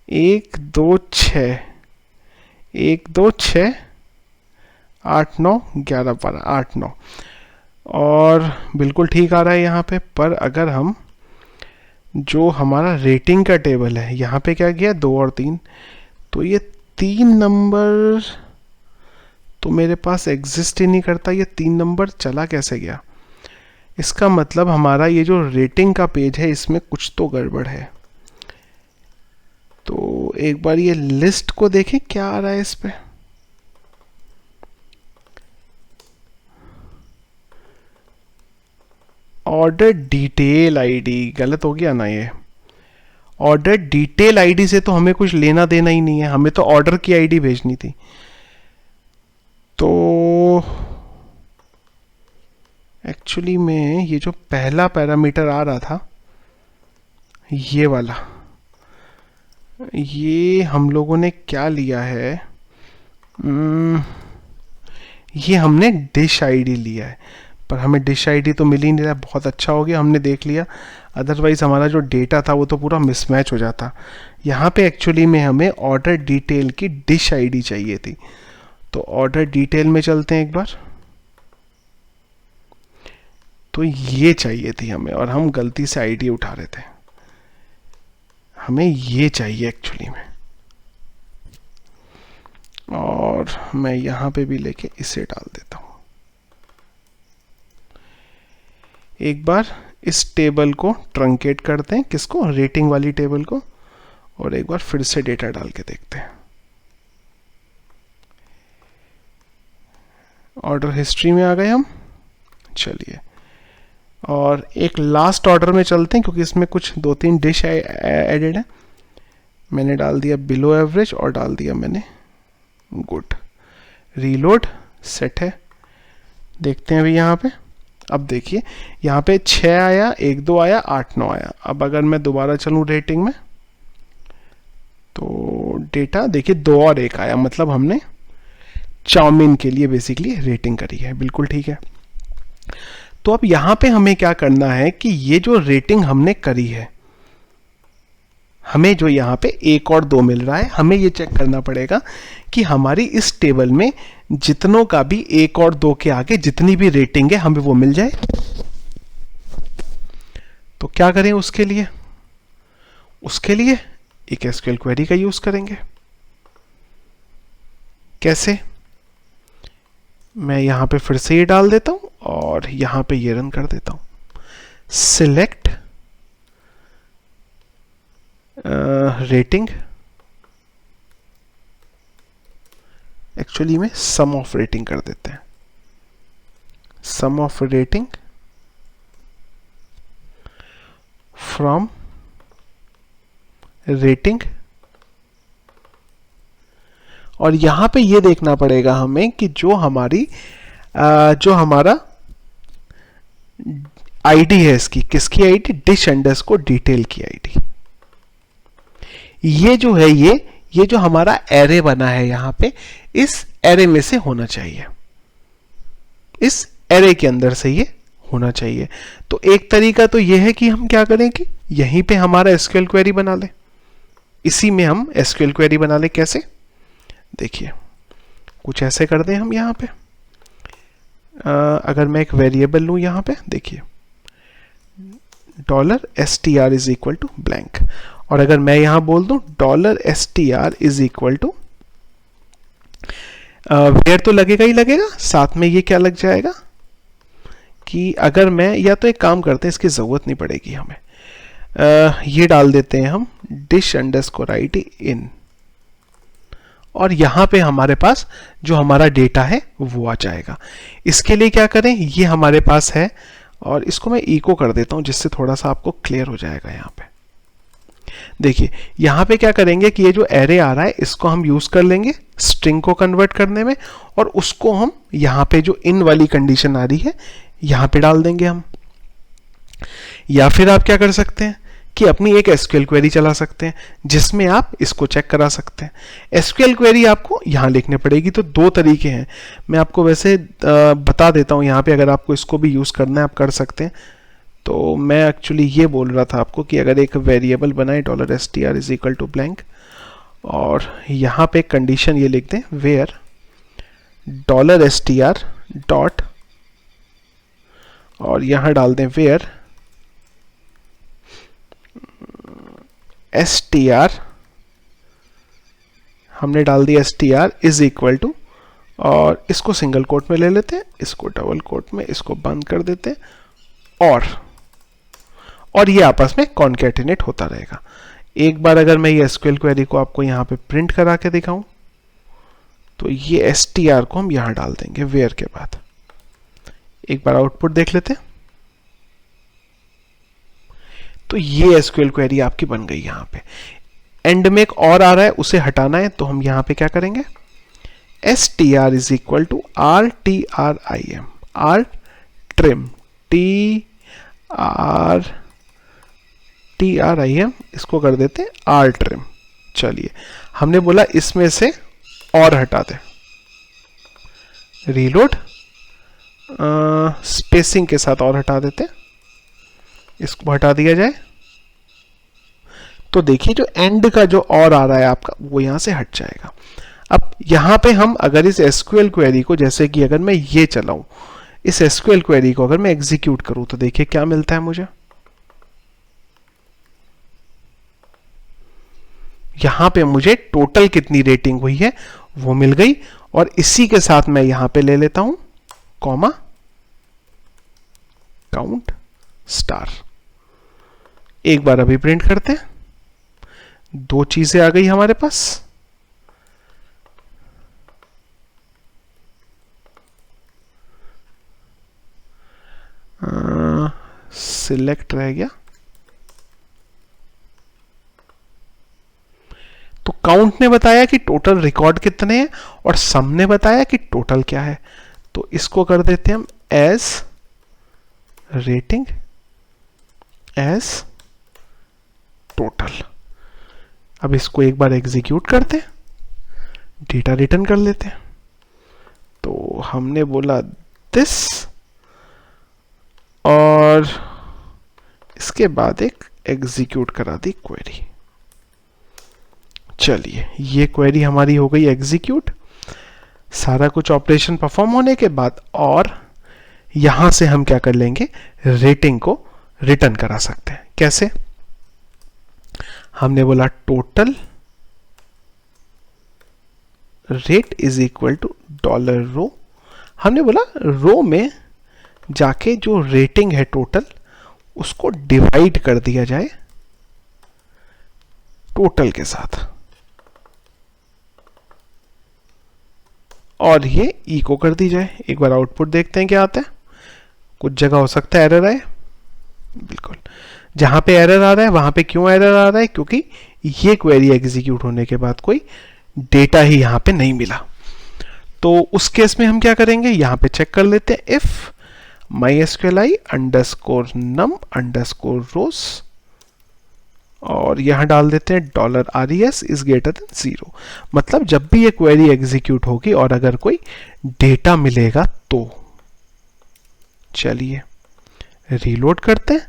1 2 6 1 2 6 8 9 11 12 8 9 और बिल्कुल ठीक आ रहा है यहाँ पे। पर अगर हम जो हमारा रेटिंग का टेबल है, यहाँ पे क्या गया 2 और 3, तो ये 3 नंबर तो मेरे पास एग्जिस्ट ही नहीं करता। ये 3 नंबर चला कैसे गया। इसका मतलब हमारा ये जो रेटिंग का पेज है इसमें कुछ तो गड़बड़ है। तो एक बार ये लिस्ट को देखें क्या आ रहा है इस पे। ऑर्डर डिटेल आईडी गलत हो गया ना। ये ऑर्डर डिटेल आईडी से तो हमें कुछ लेना देना ही नहीं है, हमें तो ऑर्डर की आईडी भेजनी थी। तो एक्चुअली में ये जो पहला पैरामीटर आ रहा था, ये वाला, ये हम लोगों ने क्या लिया है, ये हमने डिश आईडी लिया है। पर हमें डिश आईडी तो मिल ही नहीं रहा। बहुत अच्छा हो गया हमने देख लिया, अदरवाइज हमारा जो डेटा था वो तो पूरा मिसमैच हो जाता। यहाँ पे एक्चुअली में हमें ऑर्डर डिटेल की डिश आईडी चाहिए थी। तो ऑर्डर डिटेल में चलते हैं एक बार। तो ये चाहिए थी हमें और हम गलती से आईडी उठा रहे थे। हमें ये चाहिए एक्चुअली में, और मैं यहाँ पे भी लेके इसे डाल देता हूँ। एक बार इस टेबल को ट्रंकेट करते हैं, किसको, रेटिंग वाली टेबल को, और एक बार फिर से डेटा डाल के देखते हैं। ऑर्डर हिस्ट्री में आ गए हम। चलिए, और एक लास्ट ऑर्डर में चलते हैं क्योंकि इसमें कुछ 2-3 डिश एडेड है। मैंने डाल दिया बिलो एवरेज और डाल दिया मैंने गुड। रीलोड सेट है, देखते हैं अभी यहाँ पे। अब देखिए यहाँ पे 6 आया, 1 2 आया, 8 9 आया। अब अगर मैं दोबारा चलूँ रेटिंग में, तो डेटा देखिए 2 और 1 आया, मतलब हमने चाउमीन के लिए बेसिकली रेटिंग करी है। बिल्कुल ठीक है। तो अब यहां पे हमें क्या करना है कि ये जो रेटिंग हमने करी है, हमें जो यहां पे 1 और 2 मिल रहा है, हमें ये चेक करना पड़ेगा कि हमारी इस टेबल में जितनों का भी 1 और 2 के आगे जितनी भी रेटिंग है हमें वो मिल जाए। तो क्या करें उसके लिए? उसके लिए एक एसक्यूएल क्वेरी का यूज करेंगे। कैसे? मैं यहां पे फिर से ये डाल देता हूं और यहां पे ये रन कर देता हूं। सिलेक्ट रेटिंग, एक्चुअली में सम ऑफ रेटिंग कर देते हैं। सम ऑफ रेटिंग फ्रॉम रेटिंग, और यहां पे ये देखना पड़ेगा हमें कि जो हमारा आईडी है इसकी, किसकी आईडी? डिश अंडरस्कोर डिटेल की आईडी। ये जो है ये जो हमारा एरे बना है यहां पे, इस एरे में से होना चाहिए, इस एरे के अंदर से ये होना चाहिए। तो एक तरीका तो ये है कि हम क्या करें कि यहीं पे हमारा एसक्यूएल क्वेरी बना ले, इसी में हम एसक्यूएल क्वेरी बना ले। कैसे? देखिए कुछ ऐसे कर दें हम यहां पे। अगर मैं एक वेरिएबल लूं यहां पे, देखिए $str is equal to blank, और अगर मैं यहां बोल दूं $str is equal to where, तो लगेगा ही लगेगा, साथ में ये क्या लग जाएगा कि अगर मैं, या तो एक काम करते हैं, इसकी जरूरत नहीं पड़ेगी हमें, ये डाल देते हैं हम डिश अंडरस्कोर आईडी इन, और यहां पे हमारे पास जो हमारा डेटा है वो आ जाएगा। इसके लिए क्या करें, ये हमारे पास है और इसको मैं इको कर देता हूं जिससे थोड़ा सा आपको क्लियर हो जाएगा। यहां पे देखिए, यहां पे क्या करेंगे कि ये जो एरे आ रहा है इसको हम यूज कर लेंगे स्ट्रिंग को कन्वर्ट करने में, और उसको हम यहां पे जो इन वाली कंडीशन आ रही है यहां पे डाल देंगे हम। या फिर आप क्या कर सकते हैं कि अपनी एक एसक्यूएल क्वेरी चला सकते हैं जिसमें आप इसको चेक करा सकते हैं। एसक्यूएल क्वेरी आपको यहां लिखने पड़ेगी। तो 2 तरीके हैं, मैं आपको वैसे बता देता हूं यहां पे, अगर आपको इसको भी यूज करना है आप कर सकते हैं। तो मैं एक्चुअली ये बोल रहा था आपको कि अगर एक वेरिएबल बनाए $str is equal to blank, और यहां पे कंडीशन ये लिख दें वेयर $str डॉट, और यहां डाल दें वेयर str, हमने डाल दिया str इज इक्वल टू, और इसको सिंगल कोट में ले लेते हैं, इसको डबल कोट में, इसको बंद कर देते हैं, और ये आपस में कॉन्कैटिनेट होता रहेगा। एक बार अगर मैं ये एसक्यूएल क्वेरी को आपको यहां पे प्रिंट करा के दिखाऊं, तो ये str को हम यहां डाल देंगे वेयर के बाद। एक बार आउटपुट देख लेते हैं। तो ये एसक्यूएल क्वेरी आपकी बन गई। यहां पे एंड में एक और आ रहा है, उसे हटाना है, तो हम यहां पे क्या करेंगे, str is equal to rtrim, rtrim, trim, इसको कर देते हैं rtrim। चलिए, हमने बोला इसमें से और हटा दे, रीलोड, स्पेसिंग के साथ और हटा देते हैं, इसको हटा दिया जाए। तो देखिए जो एंड का जो और आ रहा है आपका, वो यहां से हट जाएगा। अब यहां पे हम अगर इस एसक्यूएल क्वेरी को, जैसे कि अगर मैं ये चलाऊं, इस एसक्यूएल क्वेरी को अगर मैं एग्जीक्यूट करूं, तो देखिए क्या मिलता है मुझे। यहां पे मुझे टोटल कितनी रेटिंग हुई है वो मिल गई, और इसी के साथ मैं यहां पे ले लेता हूं कॉमा काउंट स्टार। एक बार अभी प्रिंट करते हैं, 2 चीजें आ गई हमारे पास। सिलेक्ट रह गया, तो काउंट ने बताया कि टोटल रिकॉर्ड कितने हैं, और सम ने बताया कि टोटल क्या है। तो इसको कर देते हैं हम एज रेटिंग एज टोटल। अब इसको एक बार एग्जीक्यूट करते हैं, डेटा रिटर्न कर लेते हैं। तो हमने बोला दिस और इसके बाद एक एग्जीक्यूट करा दी क्वेरी। चलिए ये क्वेरी हमारी हो गई एग्जीक्यूट, सारा कुछ ऑपरेशन परफॉर्म होने के बाद। और यहां से हम क्या कर लेंगे, रेटिंग को रिटर्न करा सकते हैं। कैसे? हमने बोला total rate is equal to dollar row. हमने बोला रो में जाके जो रेटिंग है टोटल, उसको डिवाइड कर दिया जाए टोटल के साथ, और ये इको कर दी जाए। एक बार आउटपुट देखते हैं क्या आता है। कुछ जगह हो सकता है एरर आए, बिल्कुल जहां पे एरर आ रहा है वहां पे क्यों एरर आ रहा है, क्योंकि ये क्वेरी एग्जीक्यूट होने के बाद कोई डेटा ही यहां पे नहीं मिला। तो उस केस में हम क्या करेंगे, यहां पे चेक कर लेते हैं if mysqli underscore num underscore rows, और यहां डाल देते हैं $res इज ग्रेटर देन 0। मतलब जब भी ये क्वेरी एग्जीक्यूट होगी और अगर कोई डेटा मिलेगा तो। चलिए रीलोड करते हैं।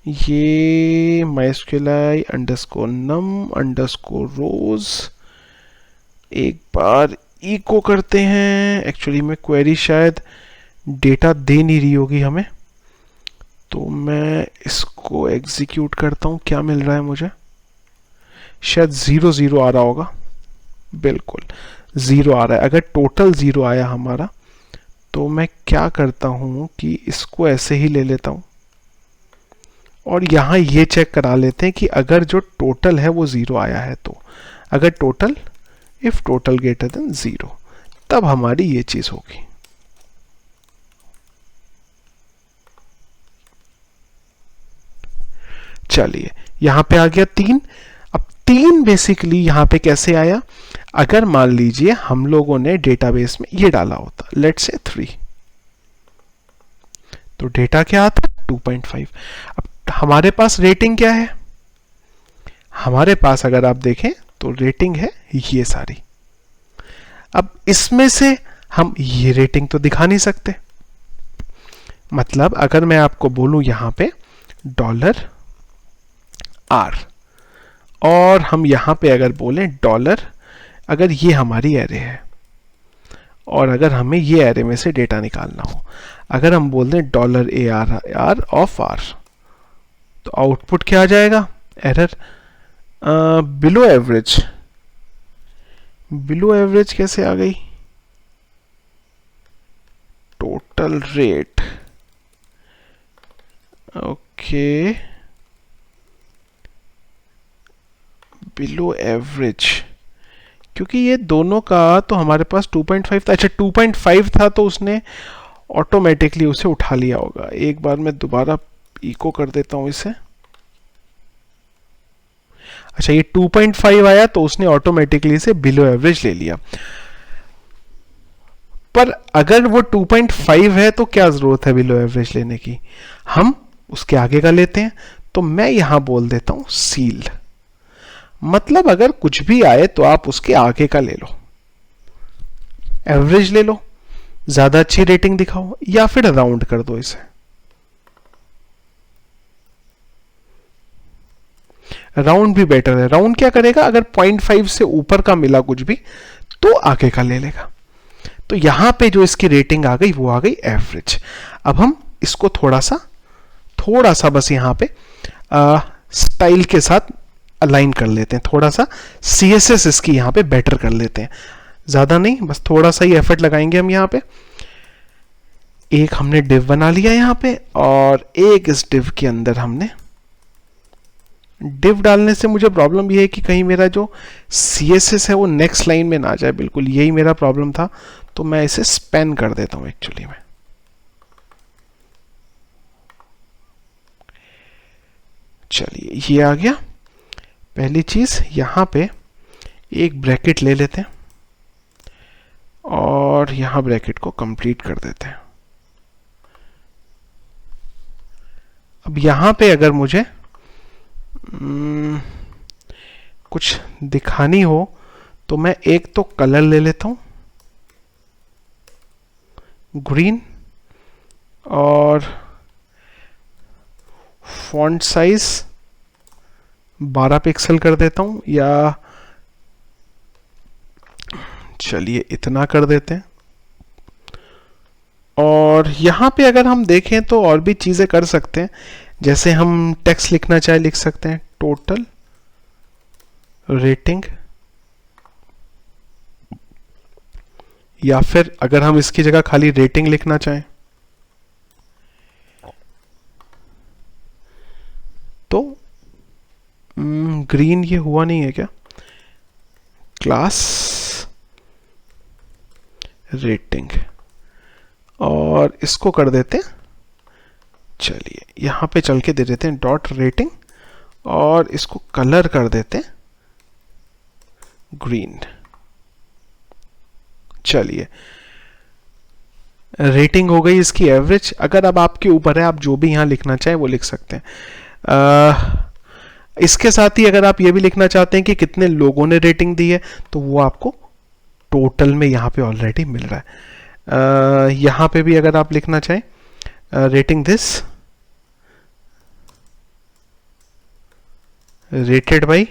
ये mysqli underscore num underscore rows एक बार इको करते हैं। एक्चुअली में क्वेरी शायद डेटा दे नहीं रही होगी हमें, तो मैं इसको एग्जीक्यूट करता हूं। क्या मिल रहा है मुझे, शायद 0 आ रहा होगा। बिल्कुल 0 आ रहा है। अगर टोटल 0 आया हमारा, तो मैं क्या करता हूं कि इसको ऐसे ही ले लेता हूं और यहां ये चेक करा लेते हैं कि अगर जो टोटल है वो 0 आया है, तो अगर total if total greater than 0, तब हमारी ये चीज होगी। चलिए यहां पे आ गया 3। अब 3 बेसिकली यहां पे कैसे आया, अगर मान लीजिए हम लोगों ने डेटाबेस में ये डाला होता, लेट्स से 3, तो डेटा क्या आता 2.5। अब हमारे पास रेटिंग क्या है, हमारे पास अगर आप देखें तो रेटिंग है ये सारी। अब इसमें से हम ये रेटिंग तो दिखा नहीं सकते। मतलब अगर मैं आपको बोलूं यहां पे $R, और हम यहां पे अगर बोलें डॉलर, अगर ये हमारी एरे है और अगर हमें ये एरे में से डेटा निकालना हो, अगर हम बोल दें $AR ऑफ R, तो आउटपुट क्या आ जाएगा, error. Below average, below average कैसे आ गई, total rate, okay, below average, क्योंकि ये दोनों का तो हमारे पास 2.5 था। अच्छा 2.5 था तो उसने ऑटोमेटिकली उसे उठा लिया होगा। एक बार मैं दोबारा इको कर देता हूं इसे। अच्छा ये 2.5 आया तो उसने ऑटोमेटिकली इसे बिलो एवरेज ले लिया। पर अगर वो 2.5 है तो क्या जरूरत है बिलो एवरेज लेने की, हम उसके आगे का लेते हैं। तो मैं यहां बोल देता हूं सील, मतलब अगर कुछ भी आए तो आप उसके आगे का ले लो, एवरेज ले लो, ज्यादा अच्छी रेटिंग दिखाओ, या फिर राउंड कर दो इसे। राउंड भी बेटर है। राउंड क्या करेगा, अगर 0.5 से ऊपर का मिला कुछ भी तो आगे का ले लेगा। तो यहां पे जो इसकी रेटिंग आ गई वो आ गई एवरेज। अब हम इसको थोड़ा सा बस यहां पे स्टाइल के साथ अलाइन कर लेते हैं, थोड़ा सा CSS इसकी यहां पे बेटर कर लेते हैं, ज्यादा नहीं, बस थोड़ा सा ही एफर्ट लगाएंगे हम यहां पे। एक हमने डिव बना लिया यहां पे, और एक इस डिव के अंदर हमने, डिव डालने से मुझे प्रॉब्लम यह है कि कहीं मेरा जो CSS है वो नेक्स्ट लाइन में ना जाए, बिल्कुल यही मेरा प्रॉब्लम था। तो मैं इसे स्पेन कर देता हूं एक्चुअली में। चलिए ये आ गया। पहली चीज यहां पे एक ब्रैकेट ले लेते हैं और यहां ब्रैकेट को कंप्लीट कर देते हैं। अब यहां पे अगर मुझे कुछ दिखानी हो तो मैं एक तो कलर ले लेता हूँ ग्रीन, और फॉन्ट साइज 12 पिक्सल कर देता हूँ, या चलिए इतना कर देते हैं। और यहाँ पे अगर हम देखें तो और भी चीज़ें कर सकते हैं, जैसे हम टेक्स्ट लिखना चाहे लिख सकते हैं टोटल रेटिंग, या फिर अगर हम इसकी जगह खाली रेटिंग लिखना चाहें तो ग्रीन ये हुआ नहीं है क्या, क्लास रेटिंग, और इसको कर देते हैं, चलिए यहां पे चल के दे देते हैं डॉट रेटिंग, और इसको कलर कर देते हैं ग्रीन। चलिए रेटिंग हो गई इसकी एवरेज। अगर अब आपके ऊपर है, आप जो भी यहां लिखना चाहें वो लिख सकते हैं। इसके साथ ही अगर आप ये भी लिखना चाहते हैं कि कितने लोगों ने रेटिंग दी है, तो वो आपको टोटल में यहां पे ऑलरेडी मिल रहा है। यहां पे भी अगर आप लिखना चाहें rating this rated by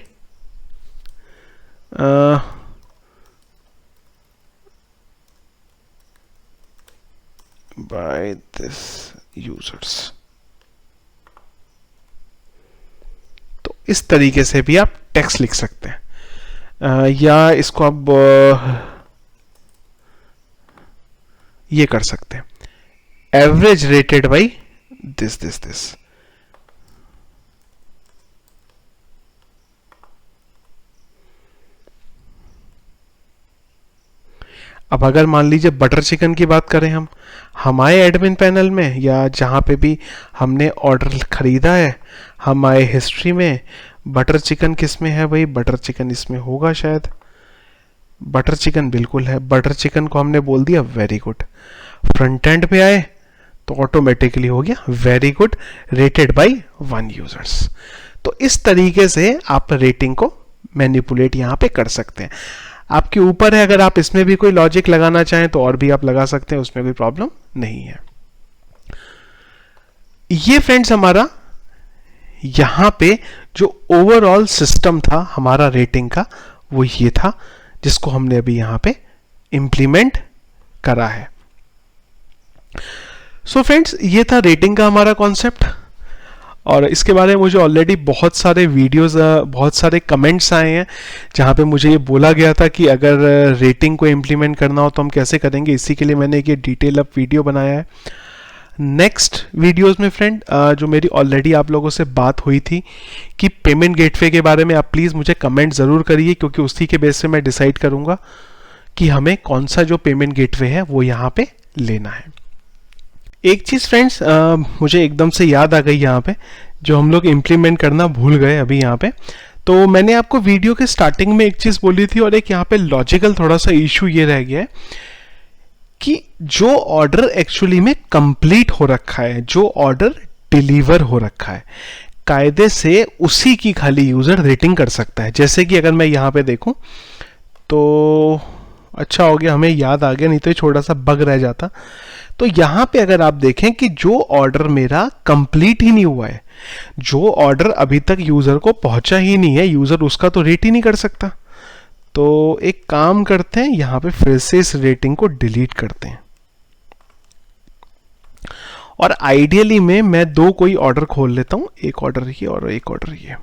by this users, तो इस तरीके से भी आप टेक्स्ट लिख सकते हैं। या इसको आप ये कर सकते हैं एवरेज रेटेड बाई दिस। अब अगर मान लीजिए बटर चिकन की बात करें हम, हमारे एडमिन पैनल में या जहाँ पे भी हमने ऑर्डर खरीदा है, हमारे हिस्ट्री में बटर चिकन किस में है भाई, बटर चिकन इसमें होगा शायद, बटर चिकन बिल्कुल है। बटर चिकन को हमने बोल दिया वेरी गुड, फ्रंट एंड पे आए तो ऑटोमेटिकली हो गया very good rated by 1 users. तो इस तरीके से आप रेटिंग को मैनिपुलेट यहाँ पे कर सकते हैं। आपके ऊपर है, अगर आप इसमें भी कोई लॉजिक लगाना चाहें तो और भी आप लगा सकते हैं, उसमें कोई प्रॉब्लम नहीं है। ये फ्रेंड्स हमारा यहां पे जो ओवरऑल सिस्टम था हमारा रेटिंग का, वो ये था जिसको हमने अभी यहां पे इंप्लीमेंट करा है। सो फ्रेंड्स ये था रेटिंग का हमारा कॉन्सेप्ट, और इसके बारे में मुझे ऑलरेडी बहुत सारे वीडियोस, बहुत सारे कमेंट्स आए हैं जहाँ पे मुझे ये बोला गया था कि अगर रेटिंग को इम्प्लीमेंट करना हो तो हम कैसे करेंगे। इसी के लिए मैंने एक ये डिटेल अप वीडियो बनाया है। नेक्स्ट वीडियोस में फ्रेंड जो मेरी ऑलरेडी आप लोगों से बात हुई थी कि पेमेंट गेटवे के बारे में, आप प्लीज़ मुझे कमेंट ज़रूर करिए, क्योंकि उसी के बेस से मैं डिसाइड करूँगा कि हमें कौन सा जो पेमेंट गेटवे है वो यहाँ पे लेना है। एक चीज़ फ्रेंड्स मुझे एकदम से याद आ गई यहाँ पे, जो हम लोग इम्प्लीमेंट करना भूल गए अभी यहाँ पे। तो मैंने आपको वीडियो के स्टार्टिंग में एक चीज़ बोली थी, और एक यहाँ पे लॉजिकल थोड़ा सा इशू ये रह गया है कि जो ऑर्डर एक्चुअली में कंप्लीट हो रखा है, जो ऑर्डर डिलीवर हो रखा है, कायदे से उसी की खाली यूज़र रेटिंग कर सकता है। जैसे कि अगर मैं यहाँ पे देखूँ तो अच्छा हो गया, हमें याद आ गया, नहीं तो ये छोटा सा बग रह जाता। तो यहाँ पे अगर आप देखें कि जो ऑर्डर मेरा कंप्लीट ही नहीं हुआ है, जो ऑर्डर अभी तक यूज़र को पहुंचा ही नहीं है, यूज़र उसका तो रेट ही नहीं कर सकता। तो एक काम करते हैं, यहाँ पे फिर से इस रेटिंग को डिलीट करते हैं, और आइडियली में मैं दो कोई ऑर्डर खोल लेता हूँ, एक ऑर्डर ये और एक ऑर्डर ये।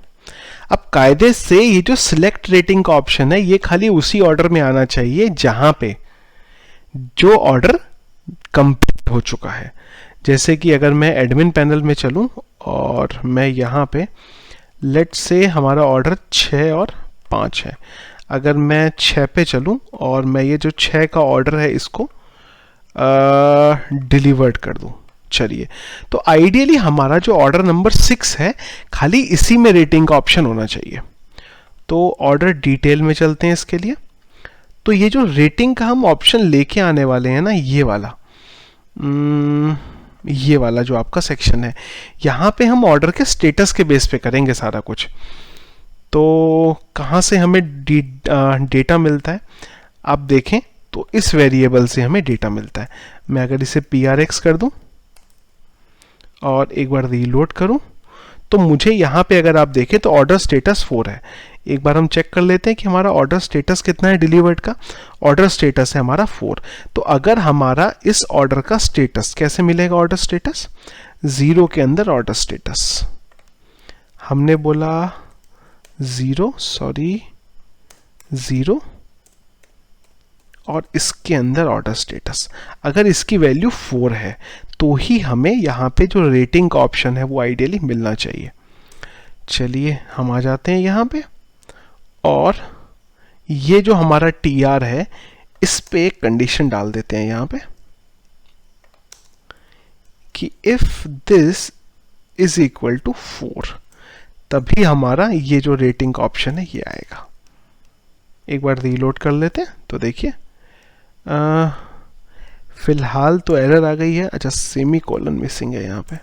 अब कायदे से ये जो सिलेक्ट रेटिंग का ऑप्शन है, ये खाली उसी ऑर्डर में आना चाहिए जहां पे जो ऑर्डर कंप्लीट हो चुका है। जैसे कि अगर मैं एडमिन पैनल में चलूं और मैं यहाँ पे लेट्स से हमारा ऑर्डर 6 और 5 है, अगर मैं 6 पे चलूं और मैं ये जो 6 का ऑर्डर है इसको डिलीवर्ड कर दूं, चलिए, तो आइडियली हमारा जो ऑर्डर नंबर 6 है, खाली इसी में रेटिंग का ऑप्शन होना चाहिए। तो ऑर्डर डिटेल में चलते हैं इसके लिए। तो ये जो रेटिंग का हम ऑप्शन लेके आने वाले हैं ना, ये वाला, ये वाला जो आपका सेक्शन है, यहाँ पे हम ऑर्डर के स्टेटस के बेस पे करेंगे सारा कुछ। तो कहाँ से हमें डेटा मिलता है, आप देखें तो इस वेरिएबल से हमें डेटा मिलता है। मैं अगर इसे PRX कर दूं और एक बार रीलोड करूं तो मुझे यहाँ पे अगर आप देखें तो ऑर्डर स्टेटस 4 है। एक बार हम चेक कर लेते हैं कि हमारा ऑर्डर स्टेटस कितना है डिलीवर्ड का। ऑर्डर स्टेटस है हमारा 4। तो अगर हमारा इस ऑर्डर का स्टेटस कैसे मिलेगा, ऑर्डर स्टेटस 0 के अंदर ऑर्डर स्टेटस, हमने बोला 0 और इसके अंदर ऑर्डर स्टेटस, अगर इसकी वैल्यू 4 है तो ही हमें यहाँ पे जो रेटिंग का ऑप्शन है वो आइडियली मिलना चाहिए। चलिए हम आ जाते हैं यहाँ पे और ये जो हमारा TR है इस पे एक कंडीशन डाल देते हैं यहाँ पे कि if this is equal to 4, तभी हमारा ये जो रेटिंग का ऑप्शन है ये आएगा। एक बार रीलोड कर लेते हैं तो देखिए फिलहाल तो एरर आ गई है। अच्छा, सेमी कोलन मिसिंग है यहाँ पे।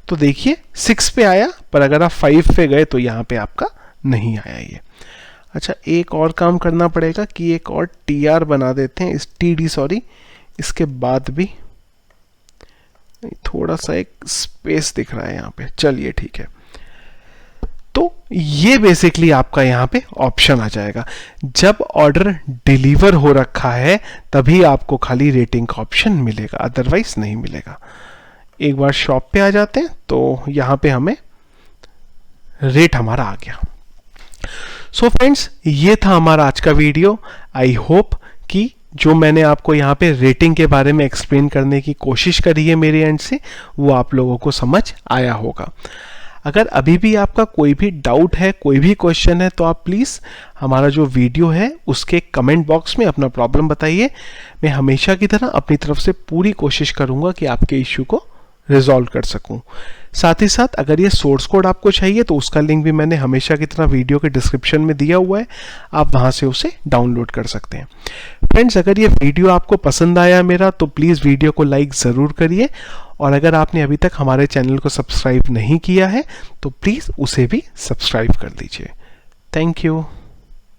तो देखिए 6 पे आया, पर अगर आप 5 पे गए तो यहाँ पे आपका नहीं आया ये। अच्छा, एक और काम करना पड़ेगा कि एक और TR बना देते हैं, इस TD इसके बाद भी थोड़ा सा एक स्पेस दिख रहा है यहाँ पे। चलिए ठीक है, तो ये बेसिकली आपका यहाँ पे ऑप्शन आ जाएगा। जब ऑर्डर डिलीवर हो रखा है तभी आपको खाली रेटिंग का ऑप्शन मिलेगा, अदरवाइज नहीं मिलेगा। एक बार शॉप पे आ जाते हैं तो यहाँ पे हमें रेट हमारा आ गया। सो फ्रेंड्स, ये था हमारा आज का वीडियो। आई होप कि जो मैंने आपको यहाँ पे रेटिंग के बारे में एक्सप्लेन करने की कोशिश करी है मेरे एंड से, वो आप लोगों को समझ आया होगा। अगर अभी भी आपका कोई भी डाउट है, कोई भी क्वेश्चन है, तो आप प्लीज़ हमारा जो वीडियो है उसके कमेंट बॉक्स में अपना प्रॉब्लम बताइए। मैं हमेशा की तरह अपनी तरफ से पूरी कोशिश करूँगा कि आपके इश्यू को रिजॉल्व कर सकूं। साथ ही साथ अगर ये सोर्स कोड आपको चाहिए तो उसका लिंक भी मैंने हमेशा की तरह वीडियो के डिस्क्रिप्शन में दिया हुआ है, आप वहां से उसे डाउनलोड कर सकते हैं। फ्रेंड्स, अगर ये वीडियो आपको पसंद आया मेरा तो प्लीज़ वीडियो को लाइक ज़रूर करिए, और अगर आपने अभी तक हमारे चैनल को सब्सक्राइब नहीं किया है तो प्लीज़ उसे भी सब्सक्राइब कर दीजिए। Thank you.